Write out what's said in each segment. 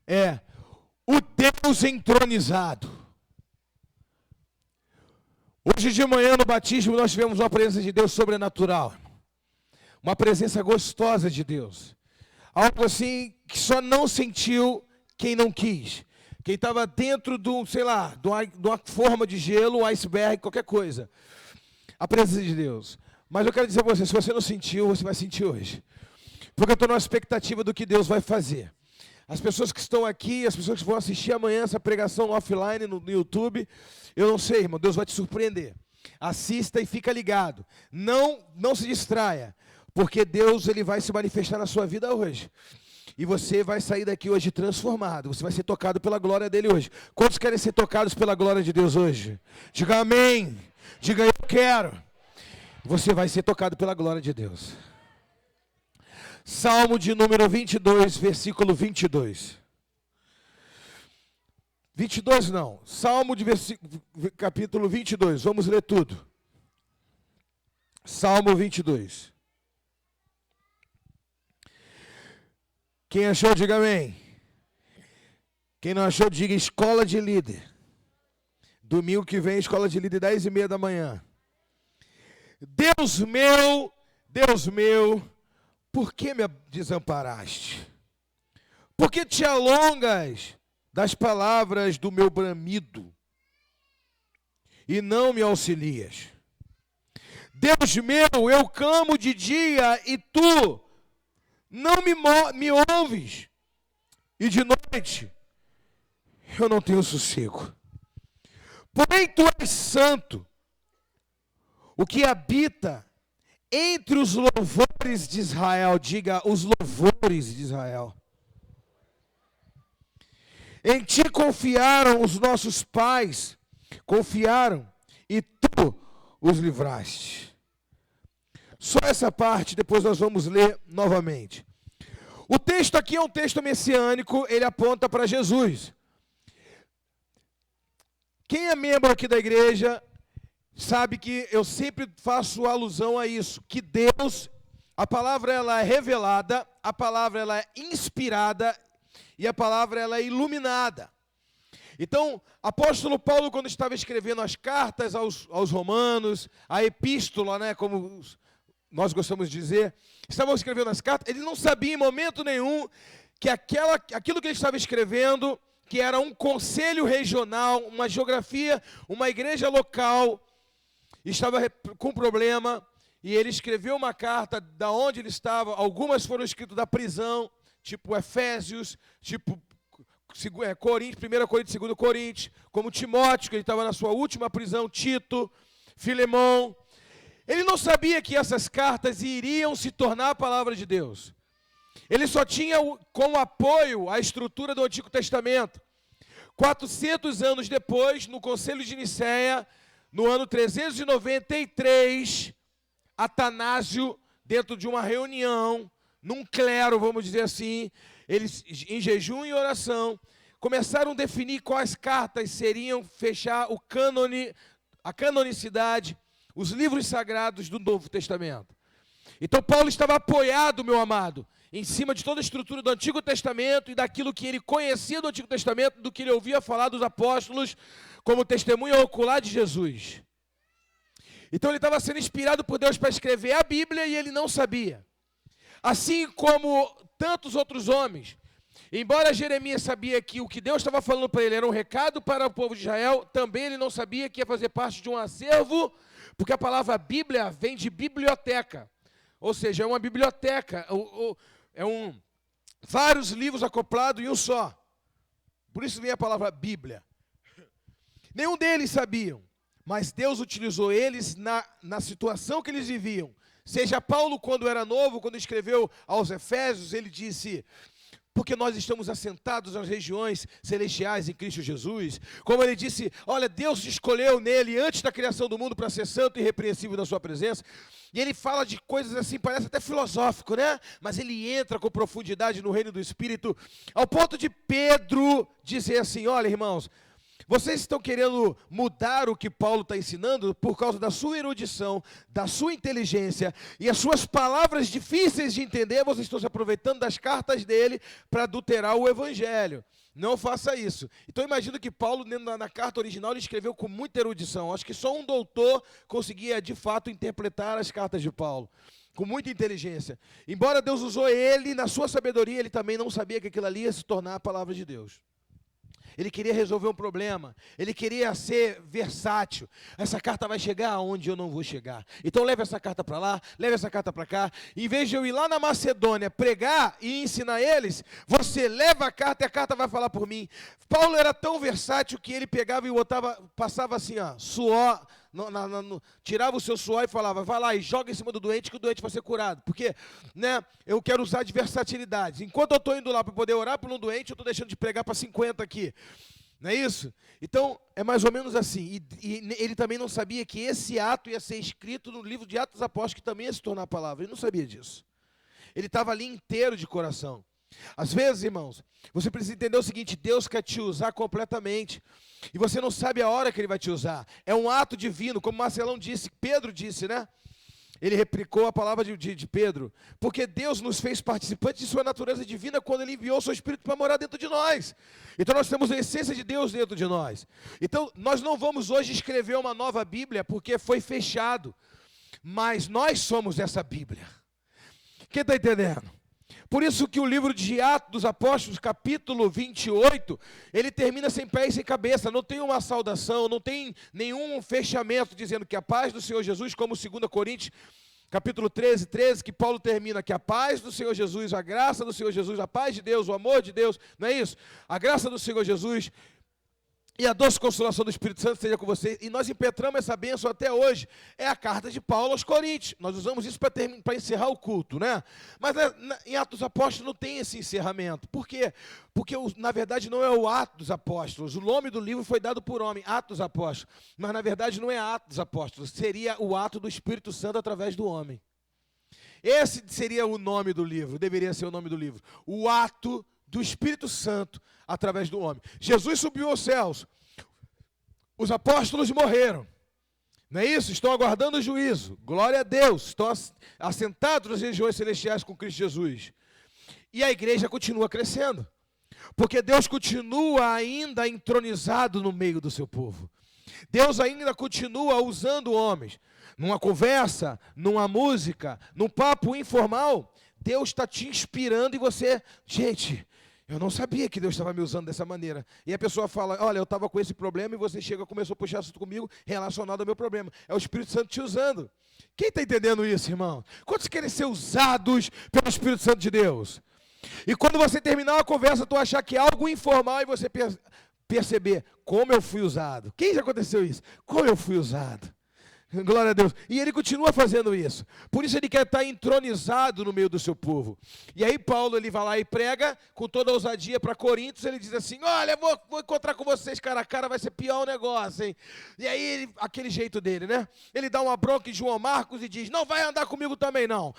é o Deus entronizado. Hoje de manhã no batismo nós tivemos uma presença de Deus sobrenatural. Uma presença gostosa de Deus. Algo assim que só não sentiu quem não quis. Quem estava dentro de uma forma de gelo, um iceberg, qualquer coisa. A presença de Deus. Mas eu quero dizer a você, se você não sentiu, você vai sentir hoje. Porque eu estou na expectativa do que Deus vai fazer. As pessoas que estão aqui, as pessoas que vão assistir amanhã essa pregação offline no YouTube, eu não sei, irmão, Deus vai te surpreender. Assista e fica ligado. Não se distraia, porque Deus ele vai se manifestar na sua vida hoje. E você vai sair daqui hoje transformado. Você vai ser tocado pela glória dele hoje. Quantos querem ser tocados pela glória de Deus hoje? Diga amém. Diga eu quero. Você vai ser tocado pela glória de Deus. Salmo de número 22, versículo 22. 22 não. Salmo de capítulo 22. Vamos ler tudo. Salmo 22. Quem achou, diga amém. Quem não achou, diga escola de líder. Domingo que vem, escola de líder, 10h30 da manhã. Deus meu, por que me desamparaste? Por que te alongas das palavras do meu bramido e não me auxilias? Deus meu, eu clamo de dia e tu não me ouves, e de noite eu não tenho sossego. Porém tu és santo, o que habita entre os louvores de Israel, diga os louvores de Israel. Em ti confiaram os nossos pais, confiaram, e tu os livraste. Só essa parte, depois nós vamos ler novamente. O texto aqui é um texto messiânico, ele aponta para Jesus. Quem é membro aqui da igreja sabe que eu sempre faço alusão a isso, que Deus, a palavra ela é revelada, a palavra ela é inspirada e a palavra ela é iluminada. Então, apóstolo Paulo, quando estava escrevendo as cartas aos romanos, a epístola, né, como nós gostamos de dizer, estava escrevendo as cartas, ele não sabia em momento nenhum que aquilo que ele estava escrevendo, que era um conselho regional, uma geografia, uma igreja local, estava com problema, e ele escreveu uma carta da onde ele estava, algumas foram escritas da prisão, tipo Efésios, tipo Coríntios, 1 Coríntios, 2 Coríntios, como Timóteo, que ele estava na sua última prisão, Tito, Filemão. Ele não sabia que essas cartas iriam se tornar a palavra de Deus. Ele só tinha como apoio a estrutura do Antigo Testamento. 400 anos depois, no Concílio de Nicéia, no ano 393, Atanásio, dentro de uma reunião, num clero, vamos dizer assim, eles, em jejum e oração, começaram a definir quais cartas seriam fechar o cânone, a canonicidade, os livros sagrados do Novo Testamento. Então Paulo estava apoiado, meu amado, em cima de toda a estrutura do Antigo Testamento e daquilo que ele conhecia do Antigo Testamento, do que ele ouvia falar dos apóstolos, como testemunha ocular de Jesus. Então ele estava sendo inspirado por Deus para escrever a Bíblia e ele não sabia. Assim como tantos outros homens, embora Jeremias sabia que o que Deus estava falando para ele era um recado para o povo de Israel, também ele não sabia que ia fazer parte de um acervo, porque a palavra Bíblia vem de biblioteca, ou seja, é uma biblioteca, vários livros acoplados em um só. Por isso vem a palavra Bíblia. Nenhum deles sabiam, mas Deus utilizou eles na situação que eles viviam. Seja Paulo, quando era novo, quando escreveu aos Efésios, ele disse: porque nós estamos assentados nas regiões celestiais em Cristo Jesus. Como ele disse, olha, Deus te escolheu nele antes da criação do mundo para ser santo e irrepreensível na sua presença. E ele fala de coisas assim, parece até filosófico, né? Mas ele entra com profundidade no reino do Espírito, ao ponto de Pedro dizer assim: olha, irmãos, Vocês estão querendo mudar o que Paulo está ensinando por causa da sua erudição, da sua inteligência e as suas palavras difíceis de entender. Vocês estão se aproveitando das cartas dele para adulterar o evangelho. Não faça isso. Então imagino que Paulo, na carta original, ele escreveu com muita erudição. Acho que só um doutor conseguia, de fato, interpretar as cartas de Paulo, com muita inteligência. Embora Deus usou ele, na sua sabedoria, ele também não sabia que aquilo ali ia se tornar a palavra de Deus. Ele queria resolver um problema, ele queria ser versátil. Essa carta vai chegar aonde eu não vou chegar. Então leve essa carta para lá, leve essa carta para cá. Em vez de eu ir lá na Macedônia pregar e ensinar eles, você leva a carta e a carta vai falar por mim. Paulo era tão versátil que ele pegava e passava assim, ó, suor, tirava o seu suor e falava, vai lá e joga em cima do doente que o doente vai ser curado. Porque, né, eu quero usar de versatilidade. Enquanto eu estou indo lá para poder orar por um doente, eu estou deixando de pregar para 50 aqui. Não é isso? Então, é mais ou menos assim. E ele também não sabia que esse ato ia ser escrito no livro de Atos dos Apóstolos, que também ia se tornar a palavra. Ele não sabia disso. Ele estava ali inteiro de coração. Às vezes, irmãos, você precisa entender o seguinte: Deus quer te usar completamente, e você não sabe a hora que Ele vai te usar. É um ato divino, como Marcelão disse, Pedro disse, né? Ele replicou a palavra de Pedro, porque Deus nos fez participantes de sua natureza divina quando Ele enviou o seu Espírito para morar dentro de nós. Então nós temos a essência de Deus dentro de nós. Então nós não vamos hoje escrever uma nova Bíblia porque foi fechado, mas nós somos essa Bíblia. Quem está entendendo? Por isso que o livro de Atos dos Apóstolos, capítulo 28, ele termina sem pé e sem cabeça, não tem uma saudação, não tem nenhum fechamento dizendo que a paz do Senhor Jesus, como 2 Coríntios, capítulo 13, que Paulo termina, que a paz do Senhor Jesus, a graça do Senhor Jesus, a paz de Deus, o amor de Deus, não é isso? A graça do Senhor Jesus e a doce consolação do Espírito Santo seja com vocês. E nós impetramos essa bênção até hoje. É a carta de Paulo aos Coríntios. Nós usamos isso para encerrar o culto, né? Mas em Atos dos Apóstolos não tem esse encerramento. Por quê? Porque, na verdade, não é o Atos dos Apóstolos. O nome do livro foi dado por homem, Atos dos Apóstolos. Mas, na verdade, não é Atos dos Apóstolos. Seria o ato do Espírito Santo através do homem. Esse seria o nome do livro, deveria ser o nome do livro. O ato do Espírito Santo através do homem. Jesus subiu aos céus. Os apóstolos morreram. Não é isso? Estão aguardando o juízo. Glória a Deus. Estão assentados nas regiões celestiais com Cristo Jesus. E a igreja continua crescendo. Porque Deus continua ainda entronizado no meio do seu povo. Deus ainda continua usando homens. Numa conversa, numa música, num papo informal, Deus está te inspirando e você... Gente, eu não sabia que Deus estava me usando dessa maneira. E a pessoa fala, olha, eu estava com esse problema e você chega e começou a puxar assunto comigo relacionado ao meu problema. É o Espírito Santo te usando. Quem está entendendo isso, irmão? Quantos querem ser usados pelo Espírito Santo de Deus? E quando você terminar uma conversa, tu achar que é algo informal e você perceber como eu fui usado. Quem já aconteceu isso? Como eu fui usado. Glória a Deus. E ele continua fazendo isso. Por isso ele quer estar entronizado no meio do seu povo. E aí Paulo, ele vai lá e prega com toda a ousadia para Coríntios. Ele diz assim, olha, vou encontrar com vocês cara a cara, vai ser pior o negócio, hein? E aí, aquele jeito dele, né? Ele dá uma bronca em João Marcos e diz, não vai andar comigo também não.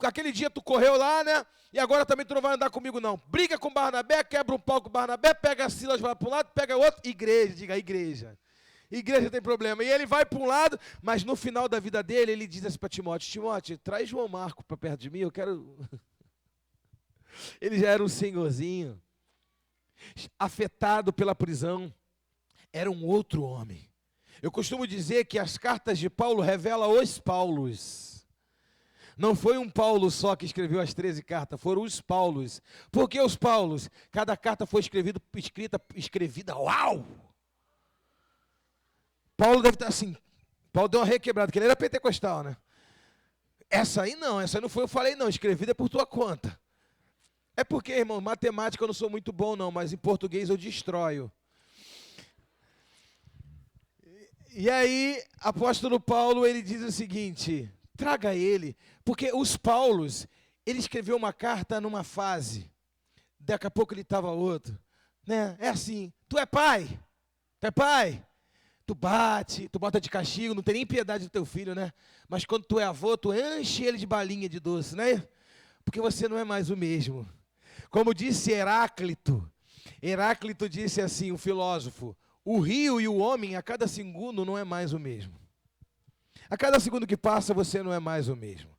Aquele dia tu correu lá, né? E agora também tu não vai andar comigo não. Briga com Barnabé, quebra um pau com Barnabé, pega Silas, vai para um lado, pega o outro. Igreja, diga igreja. Igreja tem problema. E ele vai para um lado, mas no final da vida dele, ele diz assim para Timóteo, Timóteo, traz João Marcos para perto de mim, eu quero... Ele já era um senhorzinho, afetado pela prisão, era um outro homem. Eu costumo dizer que as cartas de Paulo revelam os Paulos. Não foi um Paulo só que escreveu as 13 cartas, foram os Paulos. Por que os Paulos? Cada carta foi escrevida, uau! Paulo deve estar assim, Paulo deu uma requebrada, porque ele era pentecostal, né? Essa aí não foi eu falei não, escrevida é por tua conta. É porque, irmão, matemática eu não sou muito bom não, mas em português eu destroio. E aí, apóstolo Paulo, ele diz o seguinte, traga ele, porque os Paulos, ele escreveu uma carta numa fase, daqui a pouco ele estava outro, né? É assim, tu é pai? Tu bate, tu bota de castigo, não tem nem piedade do teu filho, né? Mas quando tu é avô, tu enche ele de balinha de doce, né? Porque você não é mais o mesmo. Como disse Heráclito disse assim, um filósofo, o rio e o homem, a cada segundo, não é mais o mesmo. A cada segundo que passa, você não é mais o mesmo.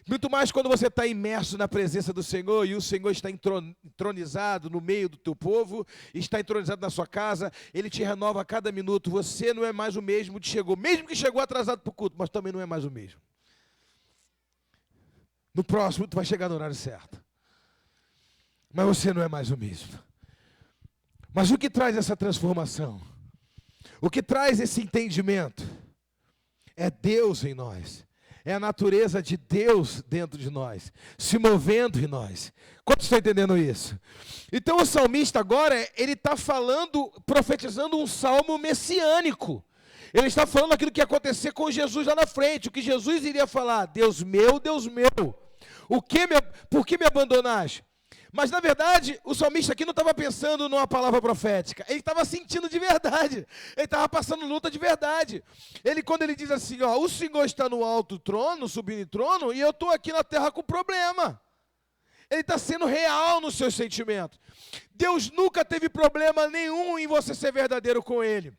Muito mais quando você está imerso na presença do Senhor e o Senhor está entronizado no meio do teu povo, está entronizado na sua casa, Ele te renova a cada minuto. Você não é mais o mesmo que chegou, mesmo que chegou atrasado para o culto, mas também não é mais o mesmo. No próximo, tu vai chegar no horário certo. Mas você não é mais o mesmo. Mas o que traz essa transformação? O que traz esse entendimento? É Deus em nós. É a natureza de Deus dentro de nós, se movendo em nós. Quantos estão entendendo isso? Então o salmista agora, ele está falando, profetizando um salmo messiânico. Ele está falando aquilo que ia acontecer com Jesus lá na frente, o que Jesus iria falar: Deus meu, por que me abandonaste? Mas, na verdade, o salmista aqui não estava pensando numa palavra profética. Ele estava sentindo de verdade. Ele estava passando luta de verdade. Quando ele diz assim, ó, o Senhor está no alto trono, subindo em trono, e eu estou aqui na terra com problema. Ele está sendo real nos seus sentimentos. Deus nunca teve problema nenhum em você ser verdadeiro com Ele.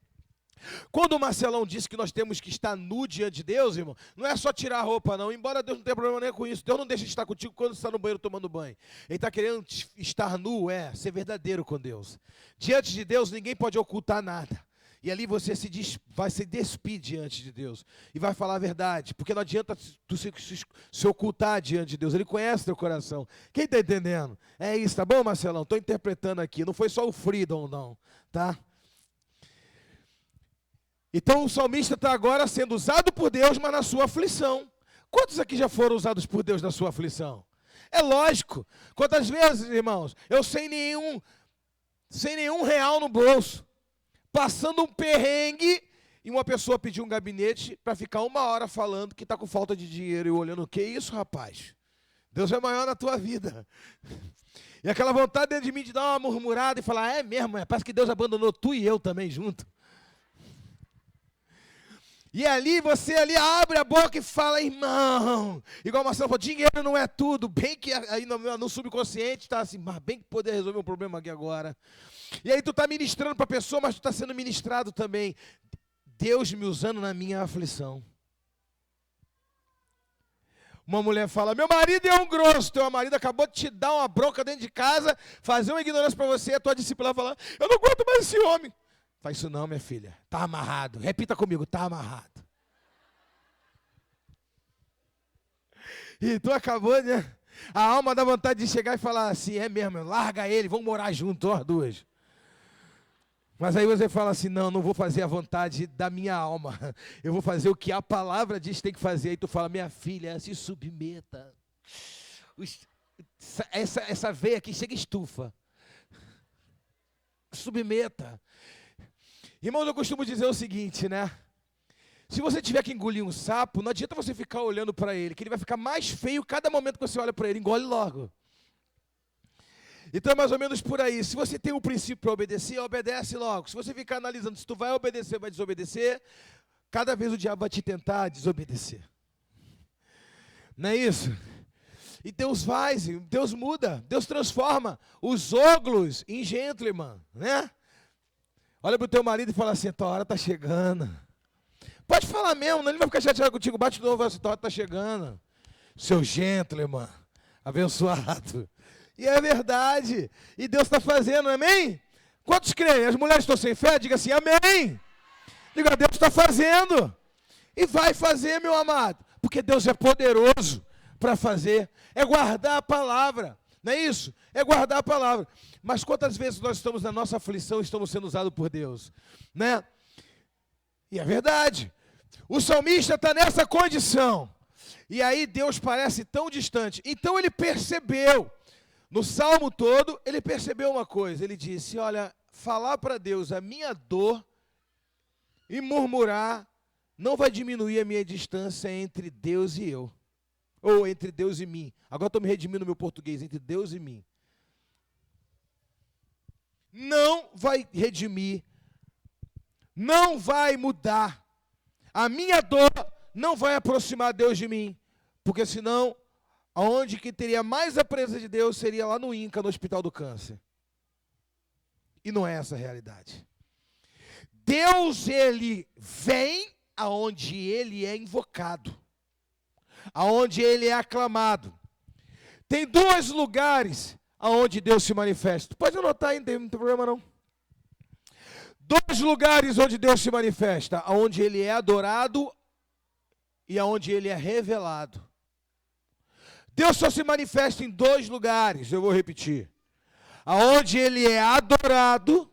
Quando o Marcelão disse que nós temos que estar nu diante de Deus, irmão, não é só tirar a roupa, não. Embora Deus não tenha problema nem com isso. Deus não deixa de estar contigo quando você está no banheiro tomando banho. Ele está querendo estar nu, ser verdadeiro com Deus. Diante de Deus, ninguém pode ocultar nada. E ali você vai se despir diante de Deus. E vai falar a verdade. Porque não adianta tu se ocultar diante de Deus. Ele conhece teu coração. Quem está entendendo? É isso, tá bom, Marcelão? Estou interpretando aqui. Não foi só o freedom, não. Tá? Então o salmista está agora sendo usado por Deus, mas na sua aflição. Quantos aqui já foram usados por Deus na sua aflição? É lógico. Quantas vezes, irmãos, eu sem nenhum real no bolso, passando um perrengue, e uma pessoa pediu um gabinete para ficar 1 hora falando que está com falta de dinheiro, e eu olhando, o que é isso, rapaz? Deus é maior na tua vida. E aquela vontade dentro de mim de dar uma murmurada e falar, é mesmo, parece que Deus abandonou tu e eu também junto. E ali, você ali abre a boca e fala, irmão, igual o Marcelo falou, dinheiro não é tudo, bem que aí no subconsciente está assim, mas bem que poder resolver um problema aqui agora. E aí tu está ministrando para a pessoa, mas tu está sendo ministrado também. Deus me usando na minha aflição. Uma mulher fala, meu marido é um grosso, teu marido acabou de te dar uma bronca dentro de casa, fazer uma ignorância para você, a tua discípula fala, eu não aguento mais esse homem. Faz isso não, minha filha. Está amarrado. Repita comigo, está amarrado. E tu acabou, né? A alma dá vontade de chegar e falar assim, é mesmo, larga ele, vamos morar juntos, as duas. Mas aí você fala assim, não vou fazer a vontade da minha alma. Eu vou fazer o que a palavra diz que tem que fazer. Aí tu fala, minha filha, se submeta. Essa veia aqui chega estufa. Submeta. Irmãos, eu costumo dizer o seguinte, né? Se você tiver que engolir um sapo, não adianta você ficar olhando para ele, que ele vai ficar mais feio cada momento que você olha para ele, engole logo. Então é mais ou menos por aí. Se você tem um princípio para obedecer, obedece logo. Se você ficar analisando se tu vai obedecer ou vai desobedecer, cada vez o diabo vai te tentar desobedecer. Não é isso? E Deus faz, Deus muda, Deus transforma os ogros em gentleman, né? Olha para o teu marido e fala assim, tua hora está chegando. Pode falar mesmo, ele não vai ficar chateado contigo, bate de novo e fala assim, tua hora está chegando. Seu gentleman, abençoado. E é verdade, e Deus está fazendo, amém? Quantos creem? As mulheres estão sem fé? Diga assim, amém. Diga, Deus está fazendo. E vai fazer, meu amado, porque Deus é poderoso para fazer. É guardar a palavra. Não é isso? É guardar a palavra. Mas quantas vezes nós estamos na nossa aflição e estamos sendo usados por Deus? Né? E é verdade. O salmista está nessa condição. E aí Deus parece tão distante. Então ele percebeu. No salmo todo, ele percebeu uma coisa. Ele disse, olha, falar para Deus a minha dor e murmurar não vai diminuir a minha distância entre Deus e eu. Ou entre Deus e mim. Agora estou me redimindo no meu português, entre Deus e mim. Não vai redimir, não vai mudar. A minha dor não vai aproximar Deus de mim, porque senão, aonde que teria mais a presença de Deus seria lá no INCA, no Hospital do Câncer. E não é essa a realidade. Deus, ele vem aonde ele é invocado, aonde ele é aclamado. Tem dois lugares aonde Deus se manifesta. Pode anotar aí, não tem problema não. Dois lugares onde Deus se manifesta, aonde ele é adorado e aonde ele é revelado. Deus só se manifesta em dois lugares, eu vou repetir. Aonde ele é adorado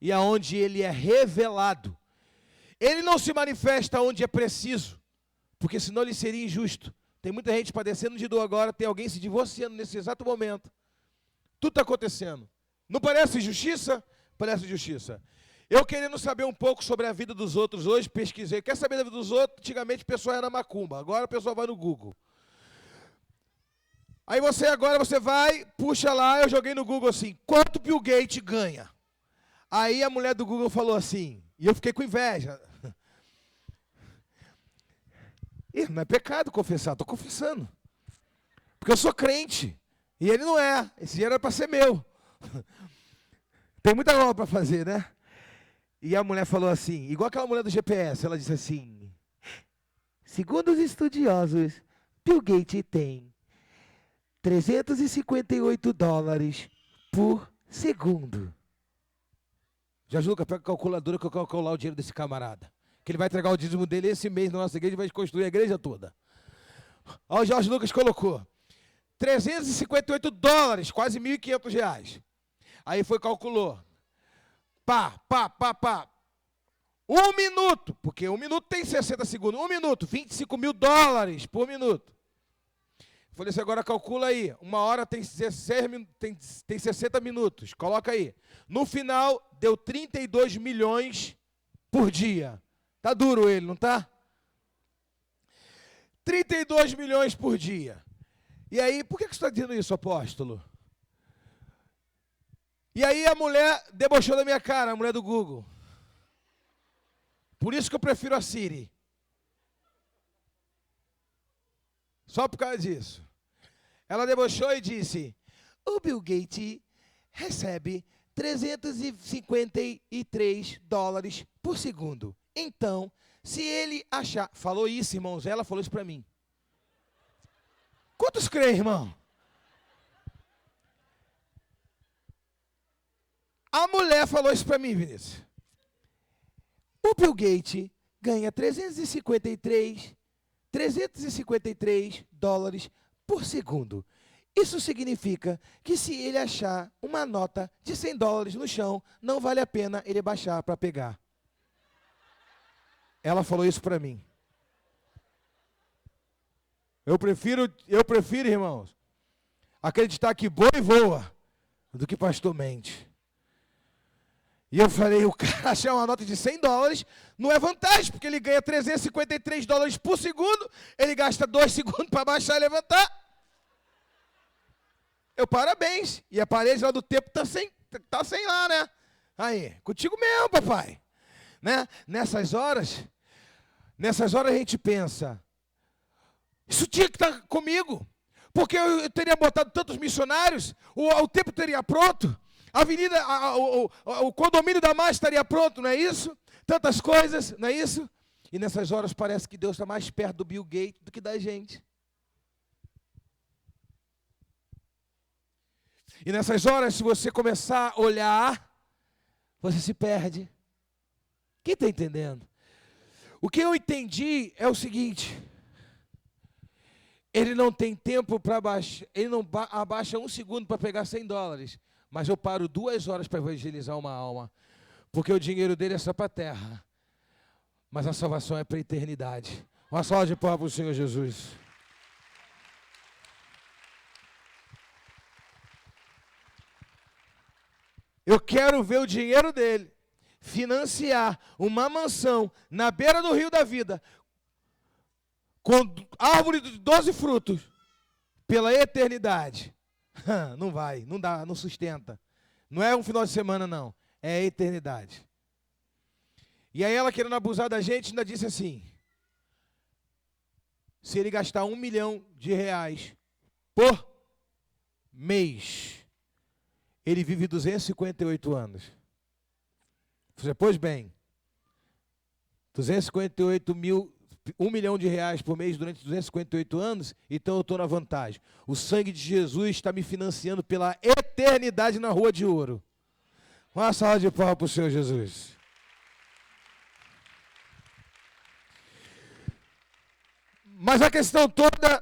e aonde ele é revelado. Ele não se manifesta onde é preciso, porque senão ele seria injusto. Tem muita gente padecendo de dor agora, tem alguém se divorciando nesse exato momento. Tudo está acontecendo. Não parece injustiça? Parece justiça. Eu querendo saber um pouco sobre a vida dos outros hoje, pesquisei. Quer saber da vida dos outros? Antigamente o pessoal era macumba, agora o pessoal vai no Google. Aí agora você vai, puxa lá, eu joguei no Google assim, quanto Bill Gates ganha? Aí a mulher do Google falou assim, e eu fiquei com inveja. Ih, não é pecado confessar, estou confessando. Porque eu sou crente, e ele não é, esse dinheiro era para ser meu. Tem muita obra para fazer, né? E a mulher falou assim, igual aquela mulher do GPS, ela disse assim, segundo os estudiosos, Bill Gates tem $358 por segundo. Jorge, pega a calculadora que eu vou calcular o dinheiro desse camarada. Que ele vai entregar o dízimo dele esse mês na nossa igreja e vai construir a igreja toda. Olha o Jorge Lucas colocou. $358, quase R$1.500. Aí calculou. Pá. 1 minuto, porque 1 minuto tem 60 segundos. 1 minuto, $25 mil por minuto. Falei assim, agora calcula aí. 1 hora tem 60 minutos. Coloca aí. No final, deu 32 milhões por dia. Tá duro ele, não tá? 32 milhões por dia. E aí, por que você está dizendo isso, apóstolo? E aí a mulher debochou da minha cara, a mulher do Google. Por isso que eu prefiro a Siri. Só por causa disso. Ela debochou e disse, o Bill Gates recebe $353 por segundo. Então, se ele achar... Falou isso, irmãos, ela falou isso para mim. Quantos creem, irmão? A mulher falou isso para mim, Vinícius. O Bill Gates ganha $353 por segundo. Isso significa que se ele achar uma nota de $100 no chão, não vale a pena ele baixar para pegar. Ela falou isso para mim. Eu prefiro, irmãos, acreditar que boi voa do que pastor mente. E eu falei, o cara achar uma nota de $100 não é vantagem, porque ele ganha $353 por segundo, ele gasta 2 segundos para baixar e levantar. Eu, parabéns. E a parede lá do tempo tá sem lá, né? Aí, contigo mesmo, papai. Né? Nessas horas a gente pensa, isso tinha que estar comigo, porque eu teria botado tantos missionários, o tempo teria pronto, a avenida, o condomínio da Mar estaria pronto, não é isso? Tantas coisas, não é isso? E nessas horas parece que Deus está mais perto do Bill Gates do que da gente. E nessas horas, se você começar a olhar, você se perde. Quem está entendendo? O que eu entendi é o seguinte: ele não tem tempo para baixar, ele não abaixa 1 segundo para pegar $100, mas eu paro 2 horas para evangelizar uma alma, porque o dinheiro dele é só para a terra, mas a salvação é para a eternidade. Uma salva de palmas para o Senhor Jesus. Eu quero ver o dinheiro dele financiar uma mansão na beira do rio da vida, com árvore de 12 frutos, pela eternidade. Não vai, não dá, não sustenta. Não é um final de semana, não. É a eternidade. E aí ela, querendo abusar da gente, ainda disse assim: se ele gastar R$1 milhão por mês, ele vive 258 anos. Você, pois bem, 258 mil, R$1 milhão por mês durante 258 anos, então eu estou na vantagem. O sangue de Jesus está me financiando pela eternidade na rua de ouro. Uma salva de palmas para o Senhor Jesus. Mas a questão toda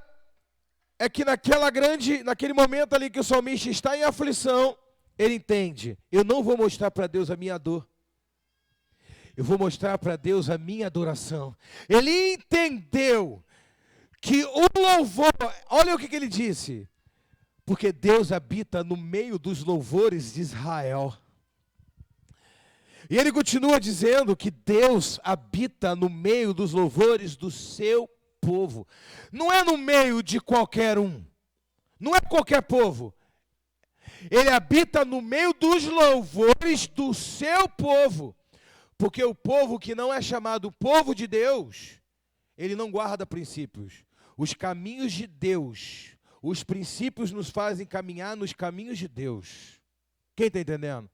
é que naquele momento ali que o salmista está em aflição, ele entende, eu não vou mostrar para Deus a minha dor. Eu vou mostrar para Deus a minha adoração. Ele entendeu que o louvor, olha o que ele disse, porque Deus habita no meio dos louvores de Israel. E ele continua dizendo que Deus habita no meio dos louvores do seu povo. Não é no meio de qualquer um. Não é qualquer povo. Ele habita no meio dos louvores do seu povo. Porque o povo que não é chamado povo de Deus, ele não guarda princípios. Os caminhos de Deus, os princípios nos fazem caminhar nos caminhos de Deus. Quem está entendendo?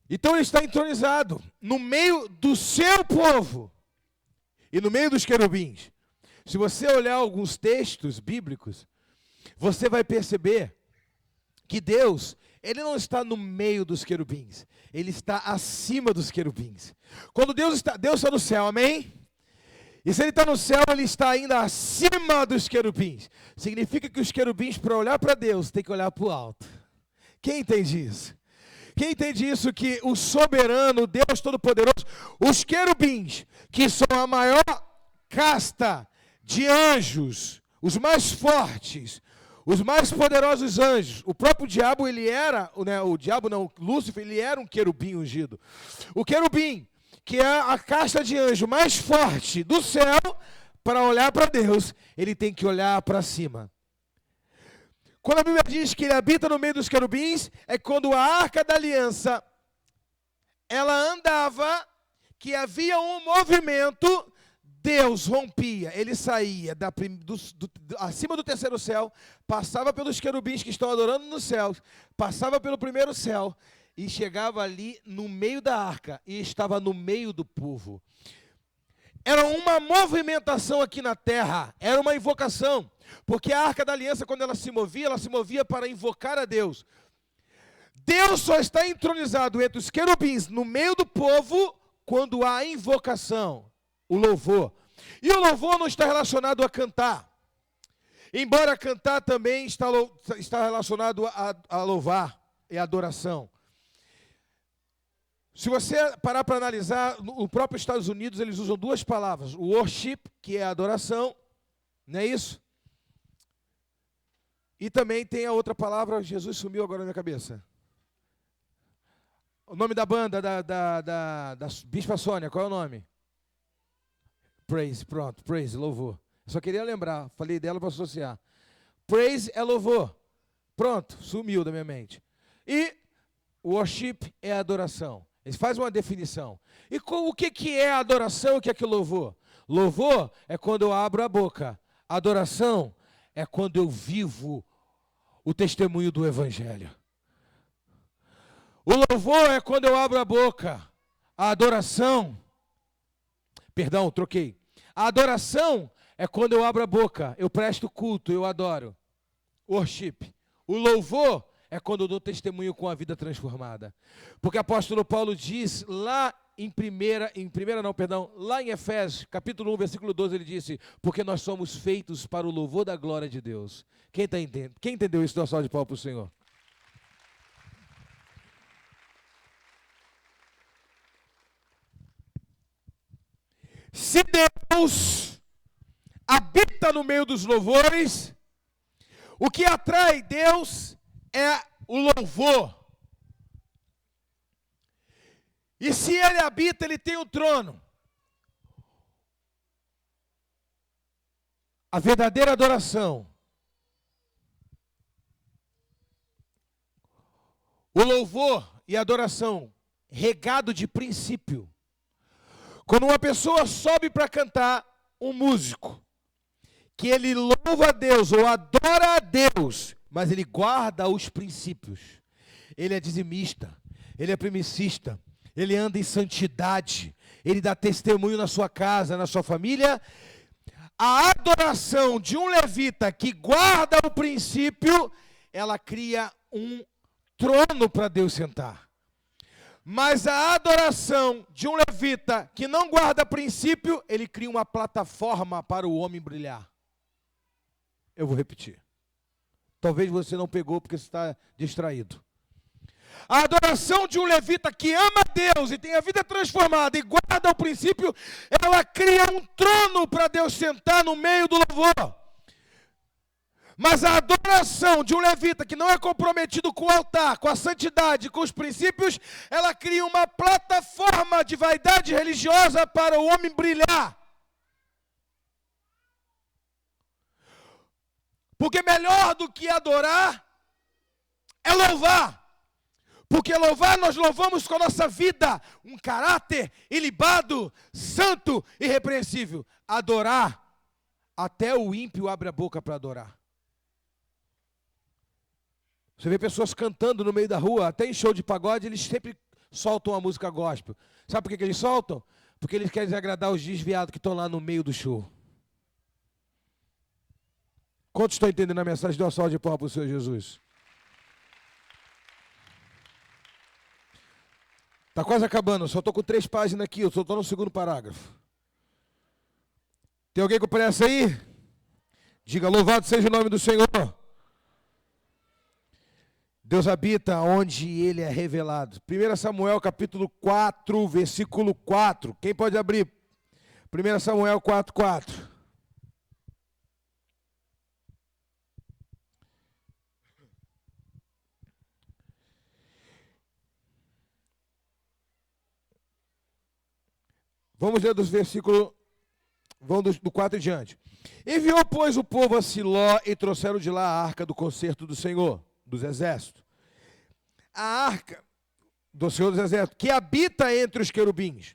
Então ele está entronizado no meio do seu povo e no meio dos querubins. Se você olhar alguns textos bíblicos, você vai perceber que Deus, ele não está no meio dos querubins, ele está acima dos querubins. Quando Deus está no céu, amém? E se ele está no céu, ele está ainda acima dos querubins. Significa que os querubins, para olhar para Deus, tem que olhar para o alto. Quem entende isso? Quem entende isso? Que o soberano, Deus Todo-Poderoso, os querubins, que são a maior casta de anjos, os mais fortes, os mais poderosos anjos. O próprio diabo, ele era, Lúcifer, ele era um querubim ungido. O querubim, que é a casta de anjo mais forte do céu, para olhar para Deus, ele tem que olhar para cima. Quando a Bíblia diz que ele habita no meio dos querubins, é quando a arca da aliança, ela andava, que havia um movimento, Deus rompia, ele saía acima do terceiro céu, passava pelos querubins que estão adorando nos céus, passava pelo primeiro céu, e chegava ali no meio da arca, e estava no meio do povo. Era uma movimentação aqui na terra, era uma invocação, porque a arca da aliança, quando ela se movia para invocar a Deus. Deus só está entronizado entre os querubins, no meio do povo, quando há invocação, o louvor. E o louvor não está relacionado a cantar, embora cantar também está relacionado a louvar e adoração. Se você parar para analisar, no próprio Estados Unidos eles usam duas palavras, o worship, que é a adoração, não é isso? E também tem a outra palavra, Jesus sumiu agora na minha cabeça. O nome da banda, da Bispa Sônia, qual é o nome? Praise, pronto, praise, louvor. Eu só queria lembrar, falei dela para associar. Praise é louvor. Pronto, sumiu da minha mente. E worship é adoração. Ele faz uma definição. E o que é adoração e o que é louvor? Louvor é quando eu abro a boca. Adoração é quando eu vivo o testemunho do Evangelho. O louvor é quando eu abro a boca. A adoração, troquei. A adoração é quando eu abro a boca, eu presto culto, eu adoro. Worship. O louvor é quando eu dou testemunho com a vida transformada. Porque o apóstolo Paulo diz lá lá em Efésios, capítulo 1, versículo 12, ele disse, porque nós somos feitos para o louvor da glória de Deus. Quem entendeu isso? Dá uma salva de palmas para o Senhor. Se Deus habita no meio dos louvores, o que atrai Deus é o louvor. E se ele habita, ele tem um trono. A verdadeira adoração, o louvor e a adoração, regado de princípio. Quando uma pessoa sobe para cantar, um músico, que ele louva a Deus ou adora a Deus, mas ele guarda os princípios. Ele é dizimista, ele é primicista, ele anda em santidade, ele dá testemunho na sua casa, na sua família. A adoração de um levita que guarda o princípio, ela cria um trono para Deus sentar. Mas a adoração de um levita que não guarda princípio, ele cria uma plataforma para o homem brilhar. Eu vou repetir. Talvez você não pegou porque você está distraído. A adoração de um levita que ama Deus e tem a vida transformada e guarda o princípio, ela cria um trono para Deus sentar no meio do louvor. Mas a adoração de um levita que não é comprometido com o altar, com a santidade, com os princípios, ela cria uma plataforma de vaidade religiosa para o homem brilhar. Porque melhor do que adorar é louvar. Porque louvar, nós louvamos com a nossa vida, um caráter ilibado, santo e irrepreensível. Adorar, até o ímpio abre a boca para adorar. Você vê pessoas cantando no meio da rua, até em show de pagode, eles sempre soltam a música gospel. Sabe por que eles soltam? Porque eles querem agradar os desviados que estão lá no meio do show. Quantos estão entendendo a mensagem? Dê uma salva de palmas para o Senhor Jesus. Está quase acabando, só estou com 3 páginas aqui, eu só estou no 2º parágrafo. Tem alguém com pressa aí? Diga, louvado seja o nome do Senhor. Deus habita onde Ele é revelado. 1 Samuel capítulo 4, versículo 4. Quem pode abrir? 1 Samuel 4, 4. Vamos ler dos versículos, vamos do 4 em diante. Enviou, pois, o povo a Siló e trouxeram de lá a arca do concerto do Senhor, dos exércitos. A arca do Senhor dos exércitos, que habita entre os querubins.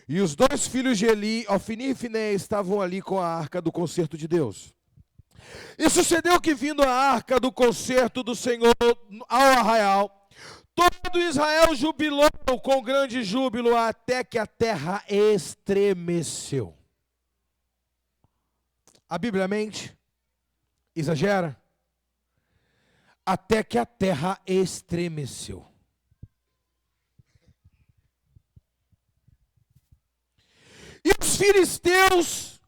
E os 2 filhos de Eli, Ofni e Finéias, estavam ali com a arca do concerto de Deus. E sucedeu que, vindo a arca do concerto do Senhor ao arraial, todo Israel jubilou com grande júbilo, até que a terra estremeceu. A Bíblia mente? Exagera? Até que a terra estremeceu. E os filisteus,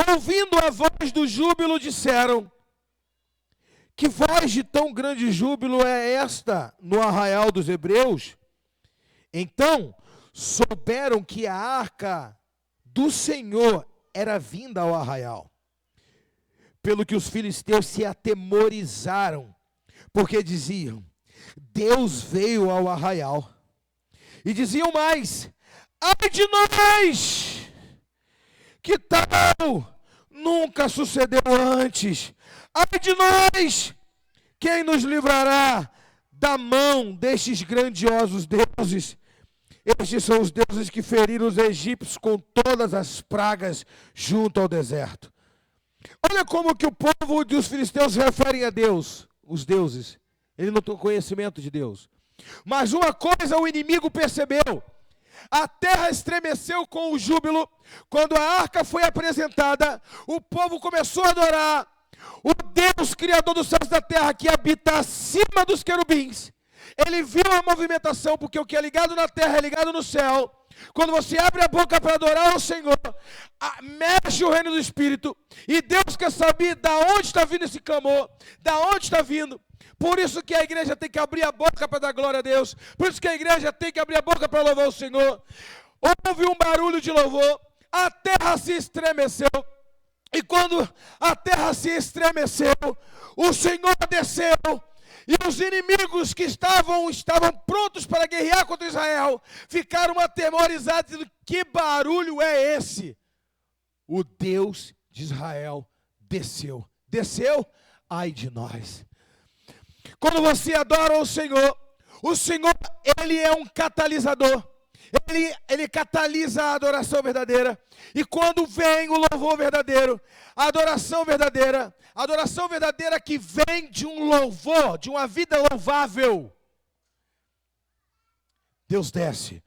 ouvindo a voz do júbilo, disseram: que voz de tão grande júbilo é esta no arraial dos hebreus? Então souberam que a arca do Senhor era vinda ao arraial. Pelo que os filisteus se atemorizaram, porque diziam: Deus veio ao arraial. E diziam mais: ai de nós! Que tal nunca sucedeu antes? Ai de nós! Quem nos livrará da mão destes grandiosos deuses? Estes são os deuses que feriram os egípcios com todas as pragas junto ao deserto. Olha como que o povo dos filisteus se referem a Deus, os deuses. Ele não tem conhecimento de Deus. Mas uma coisa o inimigo percebeu: a terra estremeceu com o júbilo. Quando a arca foi apresentada, o povo começou a adorar o Deus Criador dos céus e da terra, que habita acima dos querubins. Ele viu a movimentação, porque o que é ligado na terra é ligado no céu. Quando você abre a boca para adorar o Senhor, mexe o reino do Espírito, e Deus quer saber da onde está vindo esse clamor, da onde está vindo. Por isso que a igreja tem que abrir a boca para dar glória a Deus. Por isso que a igreja tem que abrir a boca para louvar o Senhor. Houve um barulho de louvor, a terra se estremeceu. E quando a terra se estremeceu, o Senhor desceu. E os inimigos que estavam prontos para guerrear contra Israel ficaram atemorizados, dizendo: que barulho é esse? O Deus de Israel desceu. Desceu? Ai de nós. Quando você adora o Senhor, Ele é um catalisador. Ele catalisa a adoração verdadeira. E quando vem o louvor verdadeiro, a adoração verdadeira que vem de um louvor, de uma vida louvável, Deus desce,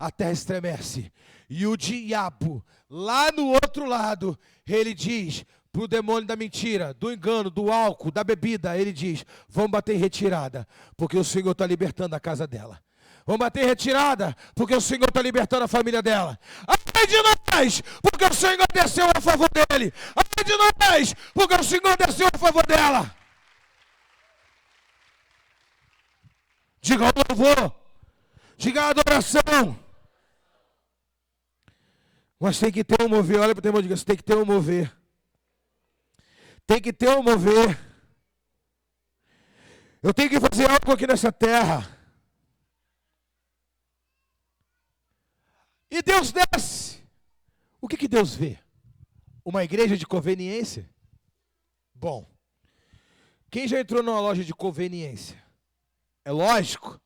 a terra estremece. E o diabo, lá no outro lado, ele diz para o demônio da mentira, do engano, do álcool, da bebida, ele diz, vamos bater em retirada, porque o Senhor está libertando a casa dela. Vamos bater em retirada, porque o Senhor está libertando a família dela. Ai de nós, porque o Senhor desceu a favor dele. Ai de nós, porque o Senhor desceu a favor dela. Diga o louvor, diga a adoração. Mas tem que ter um mover, olha para o teu irmão e diga, você tem que ter um mover. Tem que ter um mover. Eu tenho que fazer algo aqui nessa terra. E Deus desce. O que Deus vê? Uma igreja de conveniência? Bom, quem já entrou numa loja de conveniência? É lógico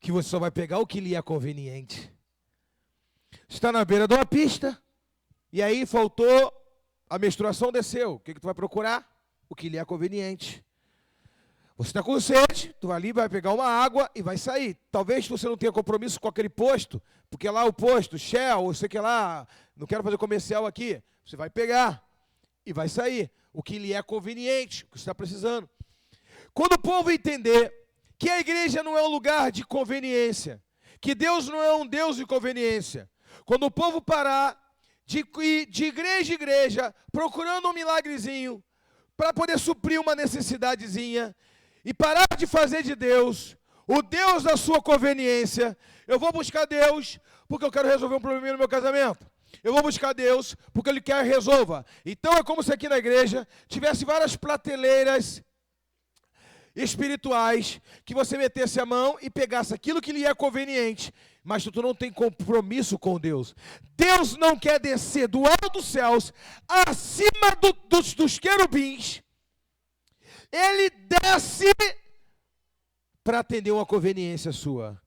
que você só vai pegar o que lhe é conveniente. Está na beira de uma pista, e aí faltou, a menstruação desceu. O que tu vai procurar? O que lhe é conveniente. Você está com sede, tu vai ali, vai pegar uma água e vai sair. Talvez você não tenha compromisso com aquele posto, porque lá o posto, Shell, ou sei que lá, não quero fazer comercial aqui. Você vai pegar e vai sair. O que lhe é conveniente, o que você está precisando. Quando o povo entender que a igreja não é um lugar de conveniência, que Deus não é um Deus de conveniência, quando o povo parar de ir de igreja em igreja, procurando um milagrezinho, para poder suprir uma necessidadezinha, e parar de fazer de Deus o Deus da sua conveniência, eu vou buscar Deus porque eu quero resolver um probleminha no meu casamento. Eu vou buscar Deus porque Ele quer que resolva. Então é como se aqui na igreja tivesse várias prateleiras espirituais, que você metesse a mão e pegasse aquilo que lhe é conveniente, mas tu não tem compromisso com Deus. Deus não quer descer do alto dos céus, acima dos querubins. Ele desce para atender uma conveniência sua.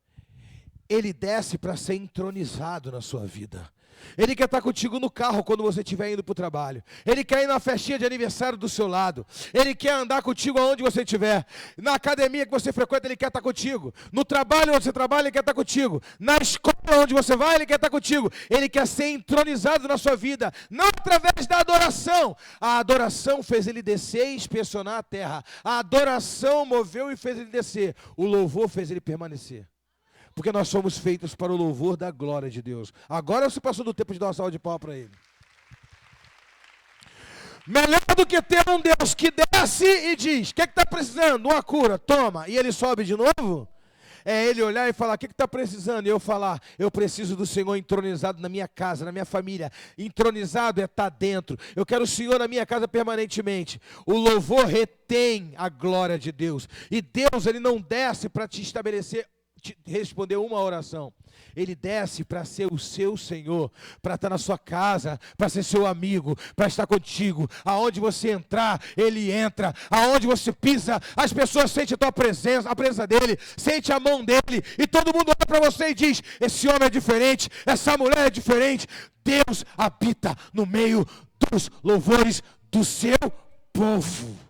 Ele desce para ser entronizado na sua vida. Ele quer estar contigo no carro quando você estiver indo para o trabalho. Ele quer ir na festinha de aniversário do seu lado. Ele quer andar contigo aonde você estiver. Na academia que você frequenta, Ele quer estar contigo. No trabalho onde você trabalha, Ele quer estar contigo. Na escola onde você vai, Ele quer estar contigo. Ele quer ser entronizado na sua vida. Não através da adoração. A adoração fez Ele descer e inspecionar a terra. A adoração moveu e fez Ele descer. O louvor fez Ele permanecer. Porque nós somos feitos para o louvor da glória de Deus. Agora você passou do tempo de dar uma salva de palmas para Ele. Melhor do que ter um Deus que desce e diz, o que está precisando? Uma cura, toma. E Ele sobe de novo? É Ele olhar e falar, o que está precisando? E eu falar, eu preciso do Senhor entronizado na minha casa, na minha família. Entronizado é estar dentro. Eu quero o Senhor na minha casa permanentemente. O louvor retém a glória de Deus. E Deus, Ele não desce para te estabelecer, responder uma oração. Ele desce para ser o seu Senhor, para estar na sua casa, para ser seu amigo, para estar contigo. Aonde você entrar, Ele entra. Aonde você pisa, as pessoas sentem a tua presença, a presença dEle, sente a mão dEle, e todo mundo olha para você e diz, esse homem é diferente, essa mulher é diferente. Deus habita no meio dos louvores do seu povo.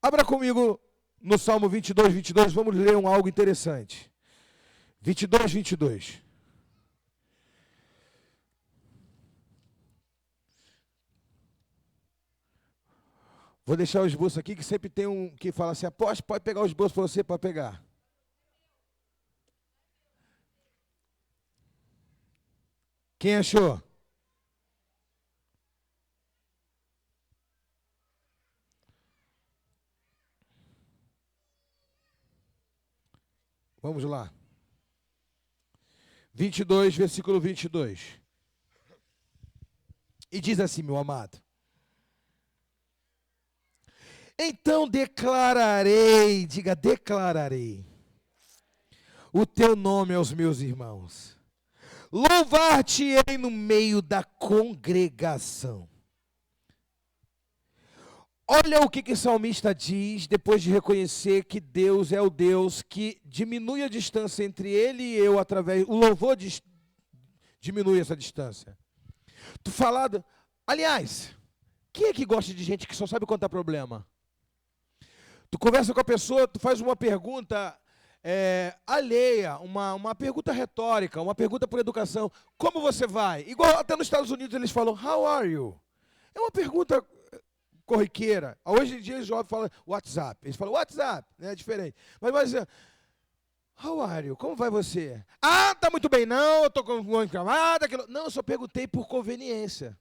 Abra comigo no Salmo 22, vamos ler algo interessante. 22. Vou deixar o esboço aqui, que sempre tem um que fala assim, apóstolo, pode pegar o esboço para você, pode pegar. Quem achou? Vamos lá. 22, versículo 22. E diz assim, meu amado. Então declararei, diga declararei, o teu nome aos meus irmãos. Louvar-te-ei no meio da congregação. Olha o que o salmista diz depois de reconhecer que Deus é o Deus que diminui a distância entre ele e eu através... O louvor diminui essa distância. Tu falado... Aliás, quem é que gosta de gente que só sabe contar problema? Tu conversa com a pessoa, tu faz uma pergunta alheia, uma pergunta retórica, uma pergunta por educação. Como você vai? Igual até nos Estados Unidos eles falam, how are you? É uma pergunta corriqueira. Hoje em dia eles falam WhatsApp. Eles falam WhatsApp, né? É diferente. Mas how are you? Como vai você? Ah, tá muito bem, não, eu tô com uma encravada, aquilo. Não, eu só perguntei por conveniência.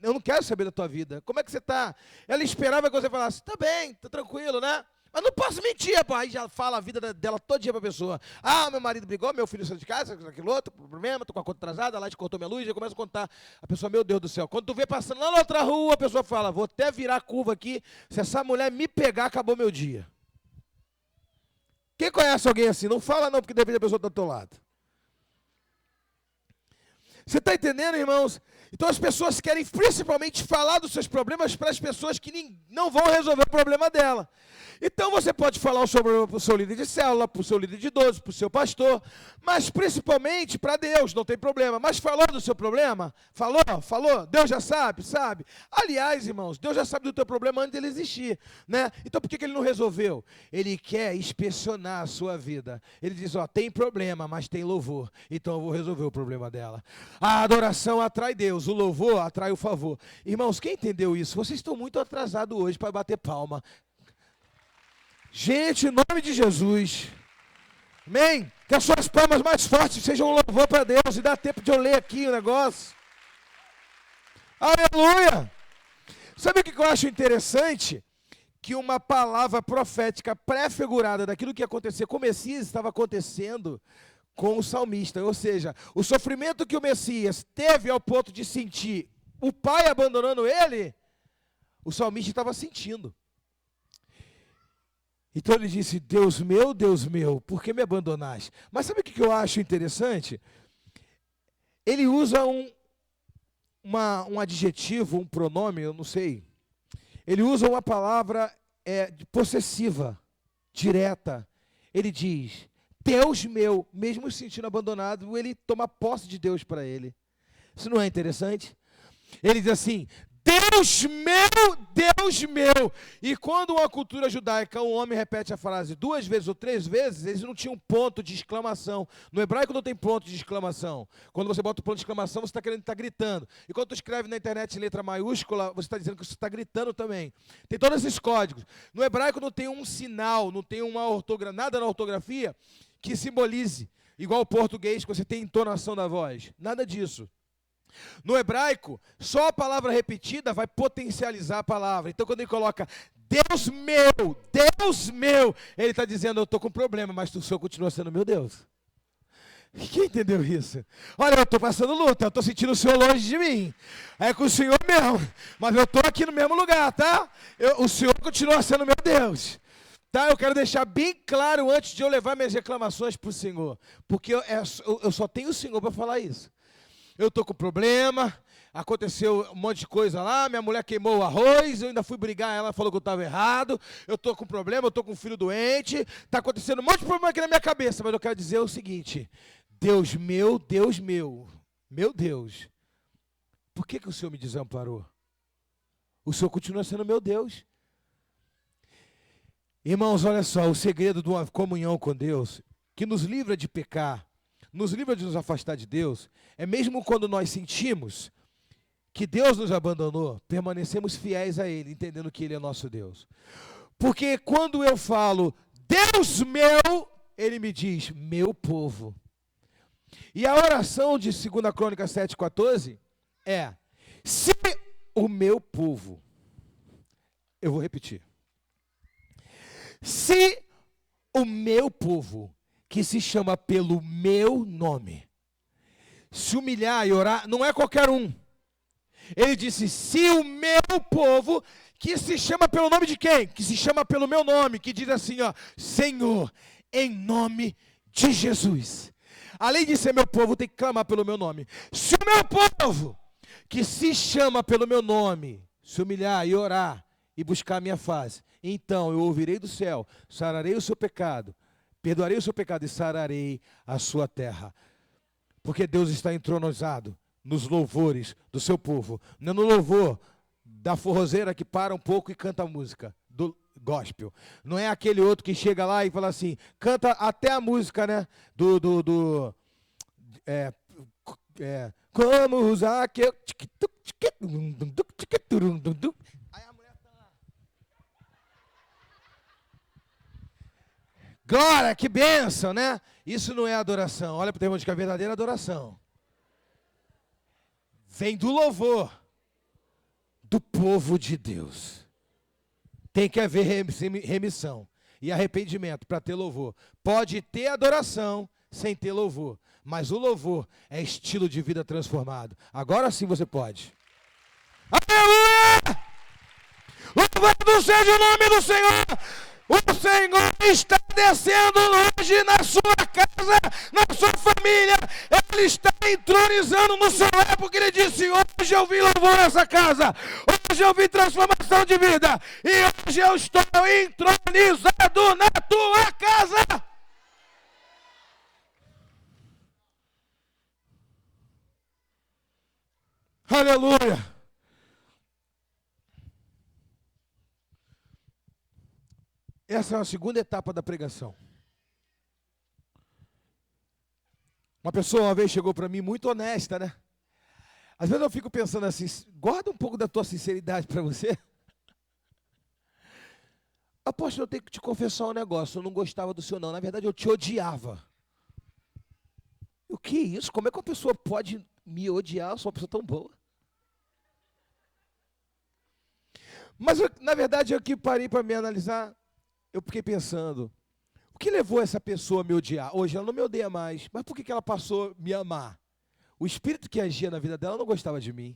Eu não quero saber da tua vida. Como é que você está? Ela esperava que você falasse, tá bem, tá tranquilo, né? Mas não posso mentir, pô. Aí já fala a vida dela todo dia pra pessoa. Ah, meu marido brigou, meu filho saiu de casa, aquilo outro, problema, tô com a conta atrasada, lá te cortou minha luz, já começa a contar. A pessoa, meu Deus do céu. Quando tu vê passando lá na outra rua, a pessoa fala, vou até virar a curva aqui, se essa mulher me pegar, acabou meu dia. Quem conhece alguém assim? Não fala não, porque depende da pessoa do teu lado. Você está entendendo, irmãos? Então as pessoas querem principalmente falar dos seus problemas para as pessoas que não vão resolver o problema dela. Então você pode falar o seu problema para o seu líder de célula, para o seu líder de idoso, para o seu pastor, mas principalmente para Deus, não tem problema. Mas falou do seu problema? Falou, Deus já sabe. Aliás, irmãos, Deus já sabe do teu problema antes dele existir, né? Então por que ele não resolveu? Ele quer inspecionar a sua vida. Ele diz, tem problema, mas tem louvor, então eu vou resolver o problema dela. A adoração atrai Deus, o louvor atrai o favor. Irmãos, quem entendeu isso? Vocês estão muito atrasados hoje para bater palma. Gente, em nome de Jesus, amém? Que as suas palmas mais fortes sejam um louvor para Deus, e dá tempo de eu ler aqui o negócio. Aleluia! Sabe o que eu acho interessante? Que uma palavra profética pré-figurada daquilo que ia acontecer com o Messias estava acontecendo com o salmista, ou seja, o sofrimento que o Messias teve ao ponto de sentir o pai abandonando ele, o salmista estava sentindo. Então ele disse, Deus meu, por que me abandonaste? Mas sabe o que eu acho interessante? Ele usa um adjetivo, um pronome, eu não sei. Ele usa uma palavra possessiva, direta. Ele diz, Deus meu, mesmo se sentindo abandonado, ele toma posse de Deus para ele. Isso não é interessante? Ele diz assim, Deus meu. E quando uma cultura judaica, um homem repete a frase 2 vezes ou 3 vezes, eles não tinham ponto de exclamação. No hebraico não tem ponto de exclamação. Quando você bota o ponto de exclamação, você está querendo estar gritando. E quando tu escreve na internet em letra maiúscula, você está dizendo que você está gritando também. Tem todos esses códigos. No hebraico não tem um sinal, não tem uma ortografia, nada na ortografia que simbolize, igual o português, que você tem entonação da voz. Nada disso. No hebraico, só a palavra repetida vai potencializar a palavra. Então, quando ele coloca Deus meu, ele está dizendo, eu estou com problema, mas o Senhor continua sendo meu Deus. Quem entendeu isso? Olha, eu estou passando luta, eu estou sentindo o Senhor longe de mim. É com o Senhor mesmo, mas eu estou aqui no mesmo lugar, tá? O Senhor continua sendo meu Deus. Tá? Eu quero deixar bem claro antes de eu levar minhas reclamações para o Senhor, porque eu só tenho o Senhor para falar isso. Eu estou com problema, aconteceu um monte de coisa lá, minha mulher queimou o arroz, eu ainda fui brigar, ela falou que eu estava errado, eu estou com problema, eu estou com um filho doente, está acontecendo um monte de problema aqui na minha cabeça, mas eu quero dizer o seguinte, Deus meu, meu Deus, por que o Senhor me desamparou? O Senhor continua sendo meu Deus. Irmãos, olha só, o segredo de uma comunhão com Deus, que nos livra de pecar, nos livra de nos afastar de Deus, é mesmo quando nós sentimos que Deus nos abandonou, permanecemos fiéis a Ele, entendendo que Ele é nosso Deus. Porque quando eu falo, Deus meu, Ele me diz, meu povo. E a oração de 2 Crônicas 7,14 é, se o meu povo, eu vou repetir, se o meu povo, que se chama pelo meu nome, se humilhar e orar, não é qualquer um. Ele disse, se o meu povo, que se chama pelo nome de quem? Que se chama pelo meu nome, que diz assim, Senhor, em nome de Jesus. Além de ser meu povo, tem que clamar pelo meu nome. Se o meu povo, que se chama pelo meu nome, se humilhar e orar e buscar a minha face, então eu ouvirei do céu, sararei o seu pecado, perdoarei o seu pecado e sararei a sua terra. Porque Deus está entronizado nos louvores do seu povo. Não no louvor da forrozeira que para um pouco e canta a música. gospel. Não é aquele outro que chega lá e fala assim, canta até a música, né? Como usar que eu... Aí a mulher tá lá. Glória, que bênção, né? Isso não é adoração. Olha para o teu irmão de que a verdadeira adoração vem do louvor do povo de Deus. Tem que haver remissão e arrependimento para ter louvor. Pode ter adoração sem ter louvor, mas o louvor é estilo de vida transformado. Agora sim você pode. Aleluia! Louvado seja o nome do Senhor! O Senhor está descendo hoje na sua casa, na sua família. Ele está entronizando no seu lar, porque Ele disse, hoje eu vim louvor nessa casa. Hoje eu vim transformação de vida. E hoje eu estou entronizado na tua casa. Aleluia. Essa é a segunda etapa da pregação. Uma pessoa uma vez chegou para mim muito honesta, né? Às vezes eu fico pensando assim, guarda um pouco da tua sinceridade para você. Apóstolo, eu tenho que te confessar um negócio, eu não gostava do senhor não, na verdade eu te odiava. O que é isso? Como é que uma pessoa pode me odiar? Eu sou uma pessoa tão boa. Mas na verdade eu que parei para me analisar, eu fiquei pensando, o que levou essa pessoa a me odiar? Hoje ela não me odeia mais, mas por que ela passou a me amar? O espírito que agia na vida dela não gostava de mim.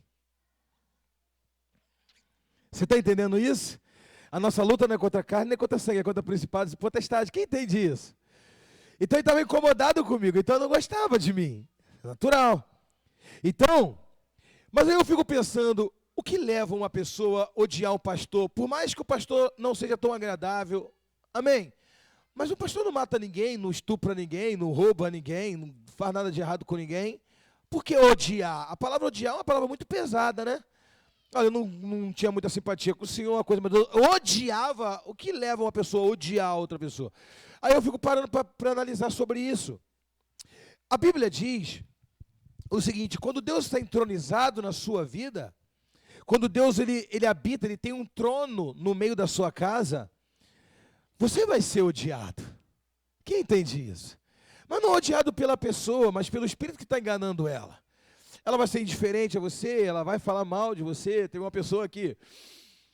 Você está entendendo isso? A nossa luta não é contra a carne, nem contra a sangue, é contra principados e potestades. Quem entende isso? Então ele estava incomodado comigo, então não gostava de mim. Natural. Então, mas aí eu fico pensando, o que leva uma pessoa a odiar um pastor? Por mais que o pastor não seja tão agradável, amém? Mas o pastor não mata ninguém, não estupra ninguém, não rouba ninguém, não faz nada de errado com ninguém. Por que odiar? A palavra odiar é uma palavra muito pesada, né? Olha, eu não tinha muita simpatia com o senhor, uma coisa, mas eu odiava. O que leva uma pessoa a odiar a outra pessoa? Aí eu fico parando para analisar sobre isso. A Bíblia diz o seguinte, quando Deus está entronizado na sua vida, quando Deus ele habita, ele tem um trono no meio da sua casa, você vai ser odiado. Quem entende isso? Mas não odiado pela pessoa, mas pelo espírito que está enganando ela. Ela vai ser indiferente a você, ela vai falar mal de você. Tem uma pessoa aqui.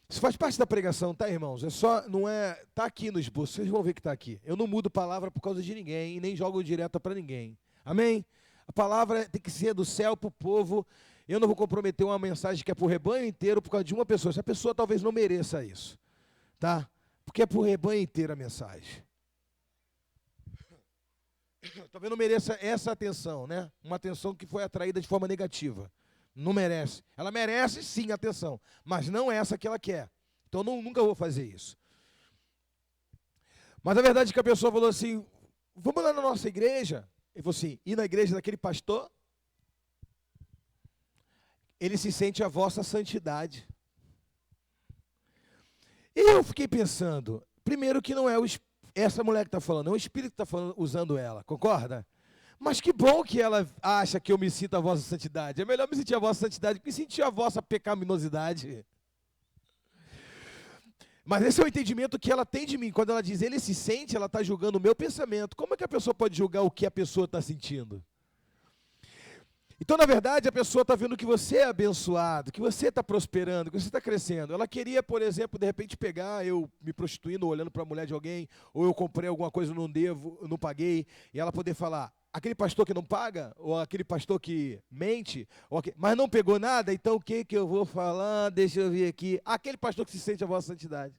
Isso faz parte da pregação, tá, irmãos? É só, não é, tá aqui no esboço, vocês vão ver que está aqui. Eu não mudo palavra por causa de ninguém, e nem jogo direta para ninguém. Amém? A palavra tem que ser do céu para o povo. Eu não vou comprometer uma mensagem que é para o rebanho inteiro por causa de uma pessoa. Essa pessoa talvez não mereça isso, tá? Porque é para o rebanho inteiro a mensagem. Talvez não mereça essa atenção, né? Uma atenção que foi atraída de forma negativa. Não merece. Ela merece sim atenção, mas não é essa que ela quer. Então nunca vou fazer isso. Mas a verdade é que a pessoa falou assim, vamos lá na nossa igreja. Ele falou assim, ir na igreja daquele pastor, ele se sente a vossa santidade. E eu fiquei pensando, primeiro que não é essa mulher que está falando, é o espírito que está usando ela, concorda? Mas que bom que ela acha que eu me sinto a vossa santidade. É melhor me sentir a vossa santidade que me sentir a vossa pecaminosidade. Mas esse é o entendimento que ela tem de mim. Quando ela diz, ele se sente, ela está julgando o meu pensamento. Como é que a pessoa pode julgar o que a pessoa está sentindo? Então, na verdade, a pessoa está vendo que você é abençoado, que você está prosperando, que você está crescendo. Ela queria, por exemplo, de repente pegar eu me prostituindo, olhando para a mulher de alguém, ou eu comprei alguma coisa, não devo, não paguei, e ela poder falar, aquele pastor que não paga, ou aquele pastor que mente, mas não pegou nada, então o que eu vou falar? Deixa eu ver aqui. Aquele pastor que se sente a vossa santidade.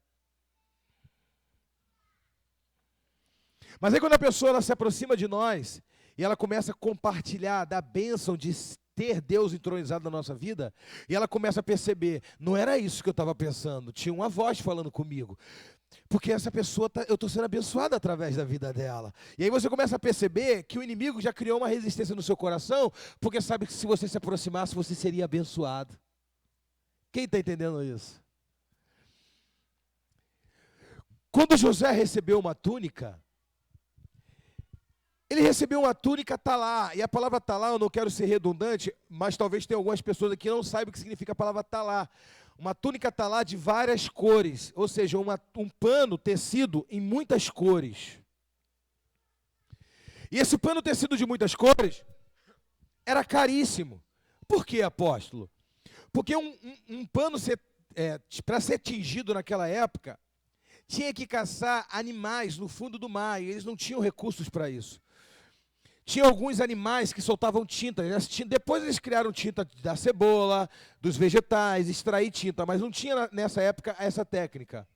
Mas aí quando a pessoa ela se aproxima de nós, e ela começa a compartilhar da bênção de ter Deus entronizado na nossa vida, e ela começa a perceber, não era isso que eu estava pensando, tinha uma voz falando comigo, porque essa pessoa, eu estou sendo abençoado através da vida dela. E aí você começa a perceber que o inimigo já criou uma resistência no seu coração, porque sabe que se você se aproximasse, você seria abençoado. Quem está entendendo isso? Quando José recebeu uma túnica, ele recebeu uma túnica talá, e a palavra talá, eu não quero ser redundante, mas talvez tenha algumas pessoas aqui que não saibam o que significa a palavra talá. Uma túnica talá de várias cores, ou seja, um pano tecido em muitas cores. E esse pano tecido de muitas cores era caríssimo. Por quê, apóstolo? Porque um pano para ser tingido naquela época, tinha que caçar animais no fundo do mar, e eles não tinham recursos para isso. Tinha alguns animais que soltavam tinta. Depois eles criaram tinta da cebola, dos vegetais, extrair tinta, mas não tinha nessa época essa técnica.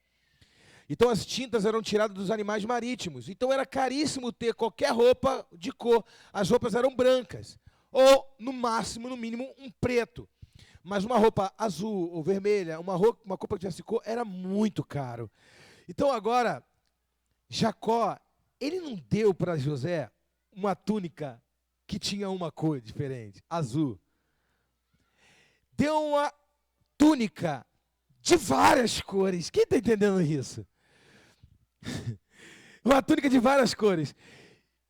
Então as tintas eram tiradas dos animais marítimos. Então era caríssimo ter qualquer roupa de cor. As roupas eram brancas, ou no máximo, no mínimo, um preto. Mas uma roupa azul ou vermelha, uma roupa que tivesse cor, era muito caro. Então agora, Jacó, ele não deu para José uma túnica que tinha uma cor diferente, azul. Deu uma túnica de várias cores. Quem está entendendo isso? Uma túnica de várias cores.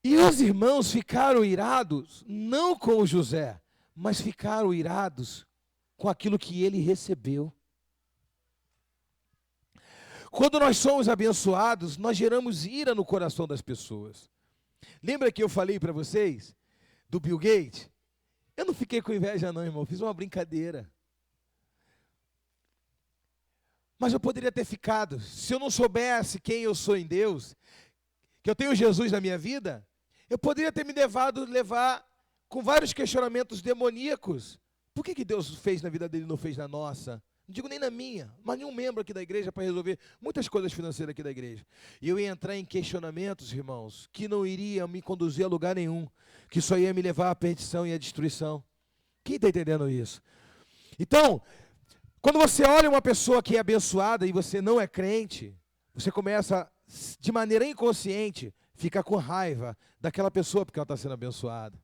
E os irmãos ficaram irados, não com José, mas ficaram irados com aquilo que ele recebeu. Quando nós somos abençoados, nós geramos ira no coração das pessoas. Lembra que eu falei para vocês do Bill Gates? Eu não fiquei com inveja não, irmão, fiz uma brincadeira. Mas eu poderia ter ficado. Se eu não soubesse quem eu sou em Deus, que eu tenho Jesus na minha vida, eu poderia ter me levar com vários questionamentos demoníacos. Por que Deus fez na vida dele e não fez na nossa? Não digo nem na minha, mas nenhum membro aqui da igreja para resolver muitas coisas financeiras aqui da igreja. E eu ia entrar em questionamentos, irmãos, que não iriam me conduzir a lugar nenhum, que só ia me levar à perdição e à destruição. Quem está entendendo isso? Então, quando você olha uma pessoa que é abençoada e você não é crente, você começa, de maneira inconsciente, ficar com raiva daquela pessoa porque ela está sendo abençoada.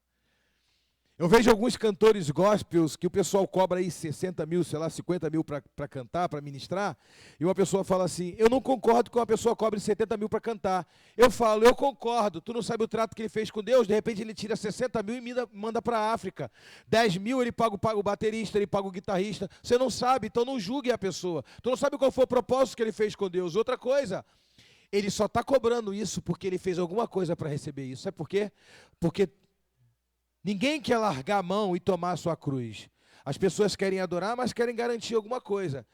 Eu vejo alguns cantores gospels que o pessoal cobra aí 60 mil, sei lá, 50 mil para cantar, para ministrar, e uma pessoa fala assim, eu não concordo que uma pessoa cobre 70 mil para cantar. Eu falo, eu concordo, tu não sabe o trato que ele fez com Deus, de repente ele tira 60 mil e manda para a África. 10 mil ele paga o baterista, ele paga o guitarrista, você não sabe, então não julgue a pessoa. Tu não sabe qual foi o propósito que ele fez com Deus. Outra coisa, ele só está cobrando isso porque ele fez alguma coisa para receber isso. Sabe por quê? Porque ninguém quer largar a mão e tomar a sua cruz. As pessoas querem adorar, mas querem garantir alguma coisa.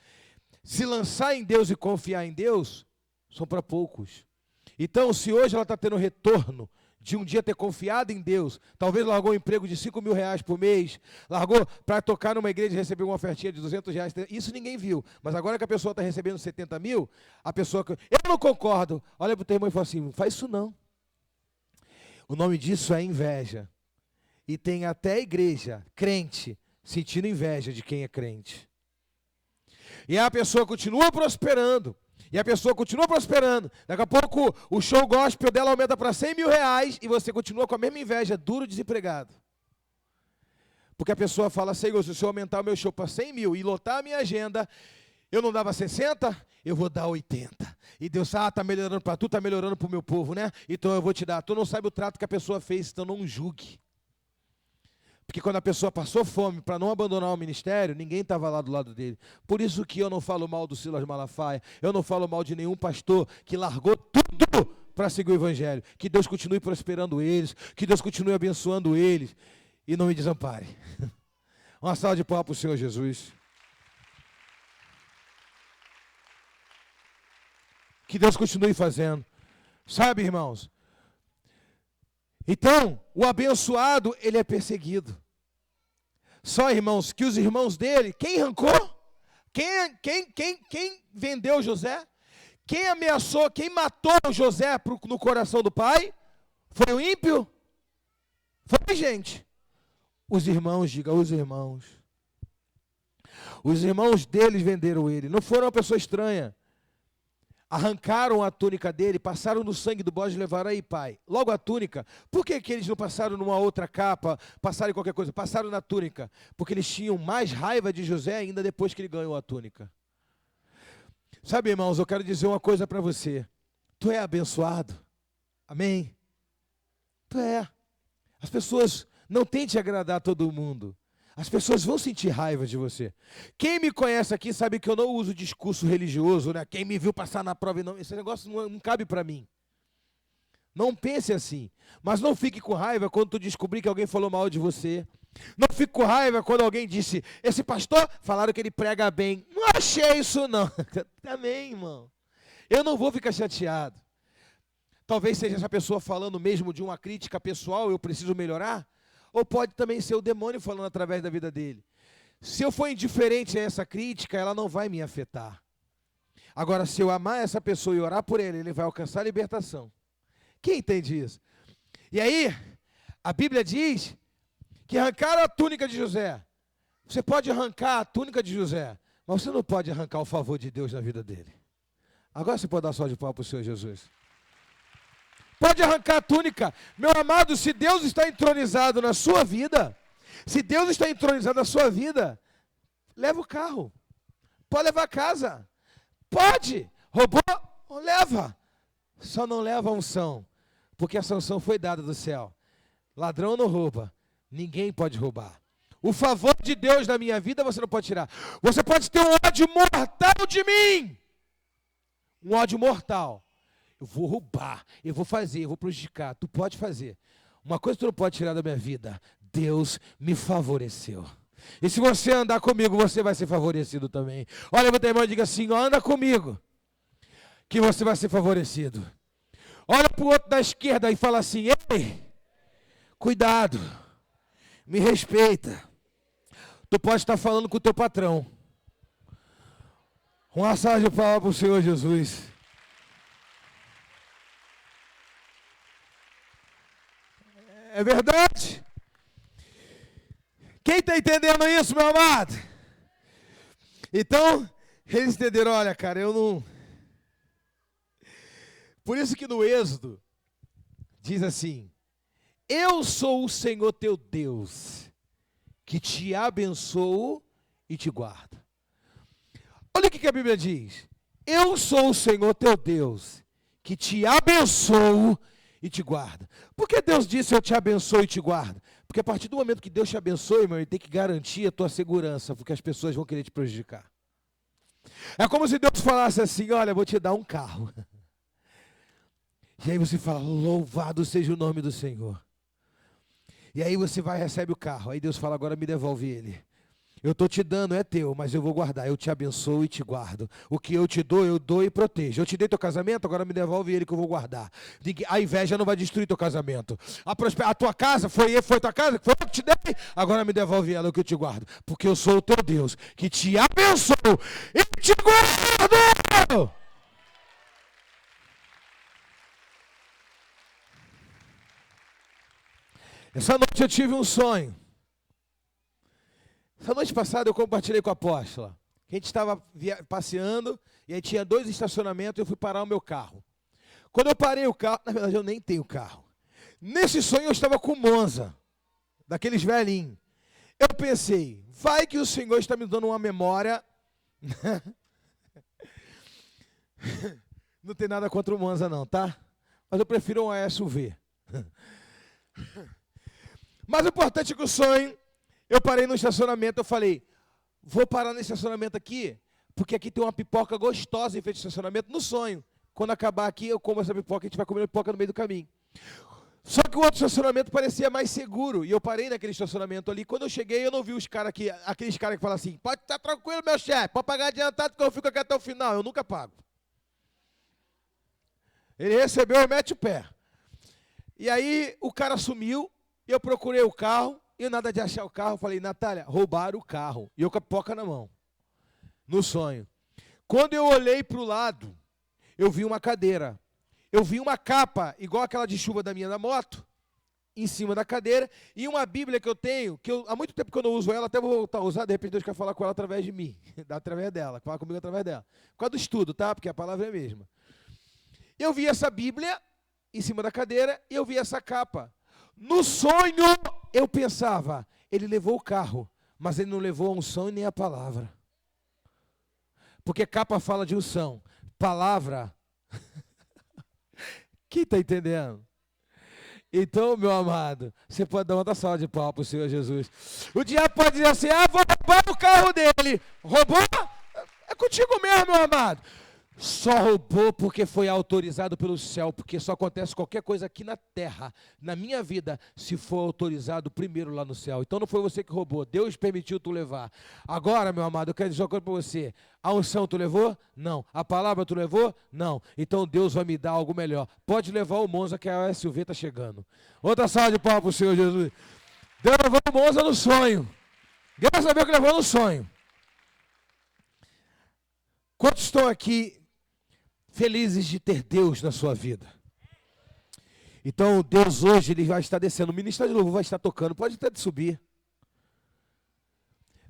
Se lançar em Deus e confiar em Deus, são para poucos. Então, se hoje ela está tendo retorno de um dia ter confiado em Deus, talvez largou um emprego de 5 mil reais por mês, largou para tocar numa igreja e receber uma ofertinha de 200 reais, isso ninguém viu. Mas agora que a pessoa está recebendo 70 mil, a pessoa, eu não concordo, olha para o teu irmão e fala assim, não faz isso não. O nome disso é inveja. E tem até a igreja, crente, sentindo inveja de quem é crente. E a pessoa continua prosperando. E a pessoa continua prosperando. Daqui a pouco o show gospel dela aumenta para 100 mil reais e você continua com a mesma inveja, duro desempregado. Porque a pessoa fala, Senhor, se o Senhor aumentar o meu show para 100 mil e lotar a minha agenda, eu não dava 60, eu vou dar 80. E Deus, está melhorando para tu, está melhorando para o meu povo, né? Então eu vou te dar. Tu não sabe o trato que a pessoa fez, então não julgue. Porque quando a pessoa passou fome para não abandonar o ministério, ninguém estava lá do lado dele. Por isso que eu não falo mal do Silas Malafaia, eu não falo mal de nenhum pastor que largou tudo para seguir o evangelho. Que Deus continue prosperando eles, que Deus continue abençoando eles e não me desampare. Uma salva de palmas para o Senhor Jesus. Que Deus continue fazendo. Sabe, irmãos? Então, o abençoado, ele é perseguido. Só, irmãos, que os irmãos dele, quem arrancou? Quem vendeu José? Quem ameaçou, quem matou José no coração do pai? Foi o ímpio? Foi, gente. Os irmãos, diga, os irmãos. Os irmãos deles venderam ele, não foram uma pessoa estranha. Arrancaram a túnica dele, passaram no sangue do bode e levaram aí, pai. Logo a túnica. Por que eles não passaram numa outra capa, passaram em qualquer coisa? Passaram na túnica. Porque eles tinham mais raiva de José ainda depois que ele ganhou a túnica. Sabe, irmãos, eu quero dizer uma coisa para você. Tu é abençoado. Amém? Tu é. As pessoas não tentem agradar a todo mundo. As pessoas vão sentir raiva de você. Quem me conhece aqui sabe que eu não uso discurso religioso, né? Quem me viu passar na prova e não... Esse negócio não cabe para mim. Não pense assim. Mas não fique com raiva quando tu descobrir que alguém falou mal de você. Não fique com raiva quando alguém disse, esse pastor, falaram que ele prega bem. Não achei isso não. Também, irmão. Eu não vou ficar chateado. Talvez seja essa pessoa falando mesmo de uma crítica pessoal, eu preciso melhorar. Ou pode também ser o demônio falando através da vida dele. Se eu for indiferente a essa crítica, ela não vai me afetar. Agora, se eu amar essa pessoa e orar por ele, ele vai alcançar a libertação. Quem entende isso? E aí, a Bíblia diz que arrancaram a túnica de José. Você pode arrancar a túnica de José, mas você não pode arrancar o favor de Deus na vida dele. Agora você pode dar só de pau para o Senhor Jesus. Pode arrancar a túnica. Meu amado, se Deus está entronizado na sua vida, se Deus está entronizado na sua vida, leva o carro. Pode levar a casa. Pode. Roubou? Leva. Só não leva a unção, porque essa unção foi dada do céu. Ladrão não rouba. Ninguém pode roubar. O favor de Deus na minha vida você não pode tirar. Você pode ter um ódio mortal de mim. Um ódio mortal. Eu vou roubar, eu vou fazer, eu vou prejudicar. Tu pode fazer. Uma coisa que tu não pode tirar da minha vida. Deus me favoreceu. E se você andar comigo, você vai ser favorecido também. Olha, meu irmão, e diga assim, anda comigo, que você vai ser favorecido. Olha para o outro da esquerda e fala assim, ei, cuidado, me respeita. Tu pode estar falando com o teu patrão. Uma salva de palmas para o Senhor Jesus. É verdade? Quem está entendendo isso, meu amado? Então, eles entenderam, olha, cara, eu não... Por isso que no Êxodo, diz assim, eu sou o Senhor teu Deus, que te abençoo e te guarda. Olha o que a Bíblia diz. Eu sou o Senhor teu Deus, que te abençoo e te guarda. Por que Deus disse eu te abençoo e te guardo? Porque a partir do momento que Deus te abençoe, irmão, Ele tem que garantir a tua segurança, porque as pessoas vão querer te prejudicar. É como se Deus falasse assim, olha, vou te dar um carro. E aí você fala, louvado seja o nome do Senhor. E aí você vai e recebe o carro. Aí Deus fala, agora me devolve ele. Eu estou te dando, é teu, mas eu vou guardar. Eu te abençoo e te guardo. O que eu te dou, eu dou e protejo. Eu te dei teu casamento, agora me devolve ele que eu vou guardar. A inveja não vai destruir teu casamento. A tua casa, foi tua casa, foi eu que te dei, agora me devolve ela, o que eu te guardo. Porque eu sou o teu Deus, que te abençoo e te guardo. Essa noite eu tive um sonho. Essa noite passada eu compartilhei com a apóstola. A gente estava passeando e aí tinha 2 estacionamentos e eu fui parar o meu carro. Quando eu parei o carro, na verdade eu nem tenho carro. Nesse sonho eu estava com o Monza, daqueles velhinhos. Eu pensei, vai que o Senhor está me dando uma memória. Não tem nada contra o Monza não, tá? Mas eu prefiro um SUV. Mas o importante é que o sonho, eu parei no estacionamento, eu falei, vou parar no estacionamento aqui, porque aqui tem uma pipoca gostosa em frente ao estacionamento, no sonho. Quando acabar aqui, eu como essa pipoca, a gente vai comer pipoca no meio do caminho. Só que o outro estacionamento parecia mais seguro, e eu parei naquele estacionamento ali. Quando eu cheguei, eu não vi os caras aqui, aqueles caras que falam assim, pode estar tranquilo, meu chefe, pode pagar adiantado, que eu fico aqui até o final, eu nunca pago. Ele recebeu e mete o pé. E aí, o cara sumiu, eu procurei o carro, e nada de achar o carro, falei, Natália, roubaram o carro. E eu com a pipoca na mão, no sonho. Quando eu olhei para o lado, eu vi uma cadeira. Eu vi uma capa, igual aquela de chuva da minha da moto, em cima da cadeira, e uma Bíblia que eu tenho, há muito tempo que eu não uso ela, até vou voltar a usar, de repente Deus quer falar com ela através de mim, através dela, falar comigo através dela. Por causa do estudo, tá? Porque a palavra é a mesma. Eu vi essa Bíblia em cima da cadeira, e eu vi essa capa. No sonho, eu pensava, ele levou o carro, mas ele não levou a unção e nem a palavra. Porque capa fala de unção, palavra Quem está entendendo? Então, meu amado, você pode dar outra salva de palmas para o Senhor Jesus. O diabo pode dizer assim, vou roubar o carro dele. Roubou? É contigo mesmo, meu amado. Só roubou porque foi autorizado pelo céu, porque só acontece qualquer coisa aqui na terra, na minha vida, se for autorizado primeiro lá no céu. Então não foi você que roubou, Deus permitiu tu levar. Agora, meu amado, eu quero dizer uma coisa para você. A unção tu levou? Não. A palavra tu levou? Não. Então Deus vai me dar algo melhor. Pode levar o Monza, que a SUV está chegando. Outra salva de palmas para o Senhor Jesus. Deus levou o Monza no sonho. Graças a Deus que levou no sonho. Quantos estão aqui felizes de ter Deus na sua vida? Então Deus hoje ele vai estar descendo, o ministério de louvor vai estar tocando, pode até subir.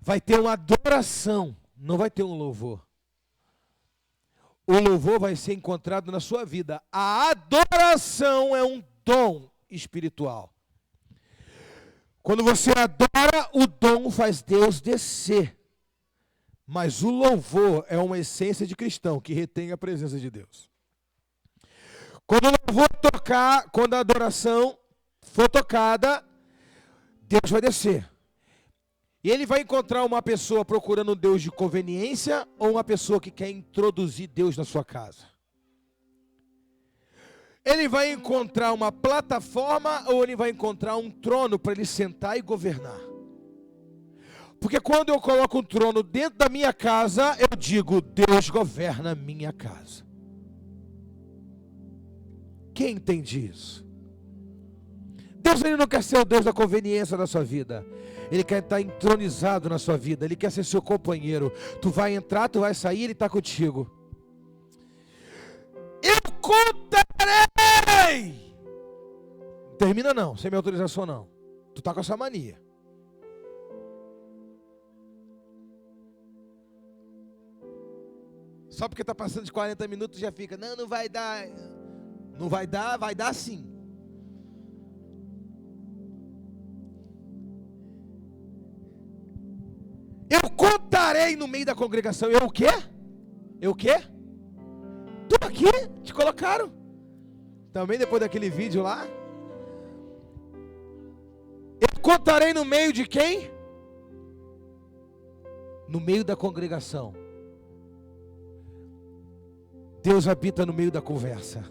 Vai ter uma adoração, não vai ter um louvor. O louvor vai ser encontrado na sua vida. A adoração é um dom espiritual. Quando você adora, o dom faz Deus descer. Mas o louvor é uma essência de cristão que retém a presença de Deus. Quando o louvor tocar, quando a adoração for tocada, Deus vai descer. E ele vai encontrar uma pessoa procurando um Deus de conveniência ou uma pessoa que quer introduzir Deus na sua casa. Ele vai encontrar uma plataforma ou ele vai encontrar um trono para ele sentar e governar. Porque quando eu coloco um trono dentro da minha casa, eu digo, Deus governa a minha casa. Quem entende isso? Deus ele não quer ser o Deus da conveniência da sua vida. Ele quer estar entronizado na sua vida. Ele quer ser seu companheiro. Tu vai entrar, tu vai sair, ele está contigo. Eu contarei! Termina não, sem minha autorização não. Tu está com essa mania. Só porque está passando de 40 minutos já fica, não vai dar. Não vai dar sim. Eu contarei no meio da congregação. Eu o quê? Eu o quê? Estou aqui, te colocaram. Também depois daquele vídeo lá. Eu contarei no meio de quem? No meio da congregação. Deus habita no meio da conversa.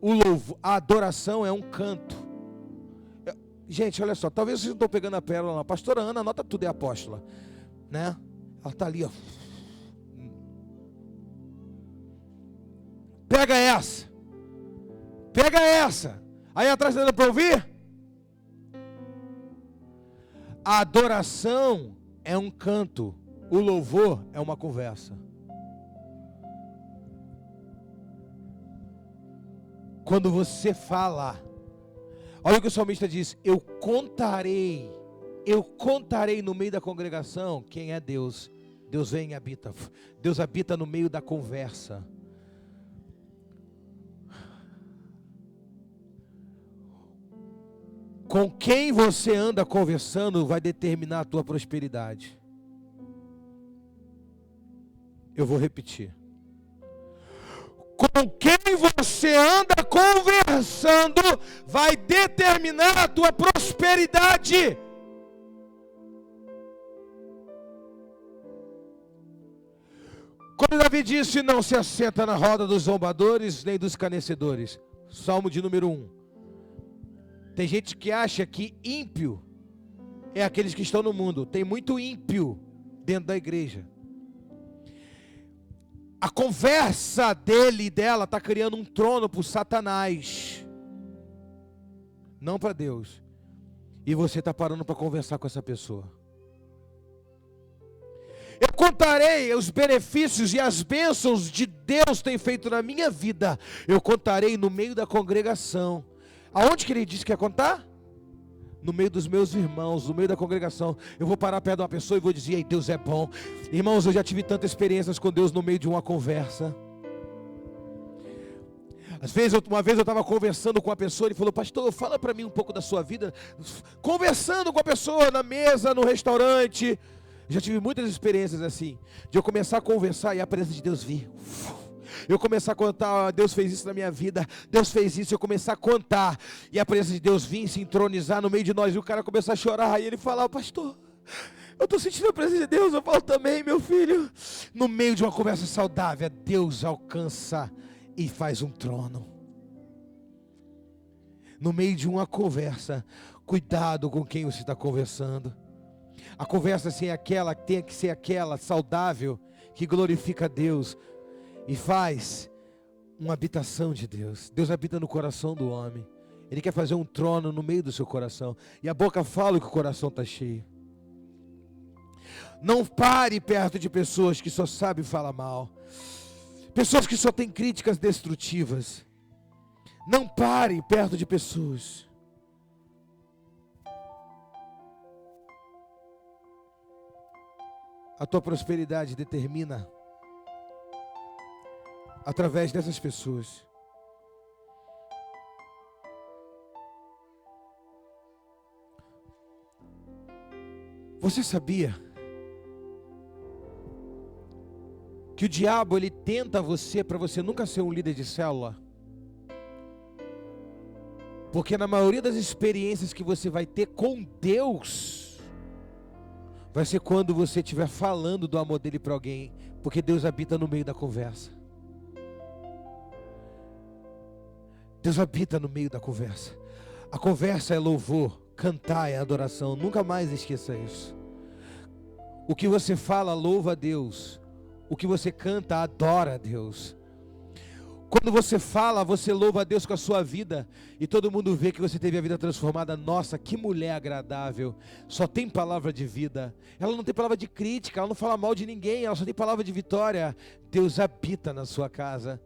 O louvor, a adoração é um canto. Gente, olha só, talvez vocês não estão pegando a pérola lá. A pastora Ana, anota tudo, é apóstola, né? Ela está ali, ó. Pega essa. Pega essa. Aí atrás está dando para ouvir? A adoração é um canto. O louvor é uma conversa. Quando você fala, olha o que o salmista diz, eu contarei no meio da congregação quem é Deus. Deus vem e habita. Deus habita no meio da conversa. Com quem você anda conversando vai determinar a tua prosperidade. Eu vou repetir. Com quem você anda conversando vai determinar a tua prosperidade. Quando Davi disse, não se assenta na roda dos zombadores nem dos escarnecedores. Salmo de número 1. Tem gente que acha que ímpio é aqueles que estão no mundo. Tem muito ímpio dentro da igreja. A conversa dele e dela está criando um trono para o Satanás, não para Deus. E você está parando para conversar com essa pessoa. Eu contarei os benefícios e as bênçãos de Deus tem feito na minha vida. Eu contarei no meio da congregação. Aonde que ele disse que ia contar? No meio dos meus irmãos, no meio da congregação. Eu vou parar perto de uma pessoa e vou dizer, ei, Deus é bom. Irmãos, eu já tive tantas experiências com Deus no meio de uma conversa. Uma vez eu estava conversando com uma pessoa, ele falou, pastor, fala para mim um pouco da sua vida. Conversando com a pessoa na mesa, no restaurante. Já tive muitas experiências assim, de eu começar a conversar e a presença de Deus vir. Eu começar a contar, Deus fez isso na minha vida, Deus fez isso, eu começar a contar, e a presença de Deus vir se entronizar no meio de nós, e o cara começar a chorar, e ele falar: pastor, eu estou sentindo a presença de Deus. Eu falo: também, meu filho. No meio de uma conversa saudável, Deus alcança e faz um trono. No meio de uma conversa, cuidado com quem você está conversando. A conversa tem que ser aquela saudável, que glorifica a Deus e faz uma habitação de Deus. Deus habita no coração do homem. Ele quer fazer um trono no meio do seu coração. E a boca fala que o coração está cheio. Não pare perto de pessoas que só sabem falar mal. Pessoas que só têm críticas destrutivas. Não pare perto de pessoas. A tua prosperidade determina através dessas pessoas. Você sabia que o diabo ele tenta você para você nunca ser um líder de célula? Porque na maioria das experiências que você vai ter com Deus, vai ser quando você estiver falando do amor dele para alguém, porque Deus habita no meio da conversa. Deus habita no meio da conversa. A conversa é louvor, cantar é adoração. Nunca mais esqueça isso. O que você fala louva a Deus. O que você canta adora a Deus. Quando você fala, você louva a Deus com a sua vida, e todo mundo vê que você teve a vida transformada. Nossa, que mulher agradável, só tem palavra de vida, ela não tem palavra de crítica, ela não fala mal de ninguém, ela só tem palavra de vitória. Deus habita na sua casa.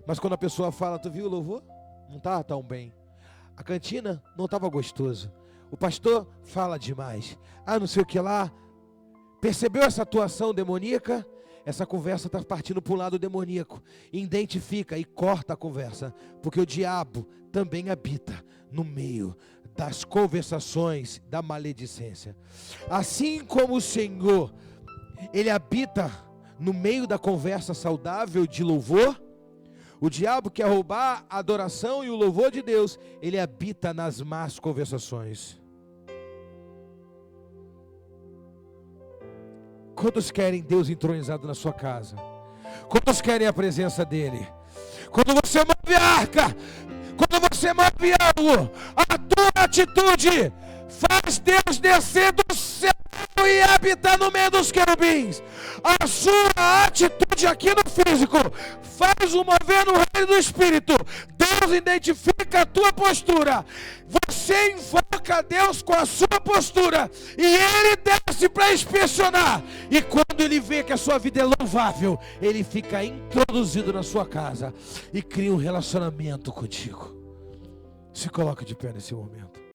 Mas quando a pessoa fala: tu viu o louvor? Não estava tão bem. A cantina não estava gostoso. O pastor fala demais. Não sei o que lá. Percebeu essa atuação demoníaca? Essa conversa está partindo para um lado demoníaco. Identifica e corta a conversa, porque o diabo também habita no meio das conversações da maledicência. Assim como o Senhor, Ele habita no meio da conversa saudável de louvor, o diabo quer roubar a adoração e o louvor de Deus. Ele habita nas más conversações. Quantos querem Deus entronizado na sua casa? Quantos querem a presença dEle? Quando você move a arca, quando você move algo, a tua atitude faz Deus descer do céu e habitar no meio dos querubins. A sua atitude aqui no físico faz o mover no reino do Espírito. Deus identifica a tua postura. Você invoca a Deus com a sua postura, e Ele desce para inspecionar. E quando Ele vê que a sua vida é louvável, Ele fica introduzido na sua casa e cria um relacionamento contigo. Se coloca de pé nesse momento.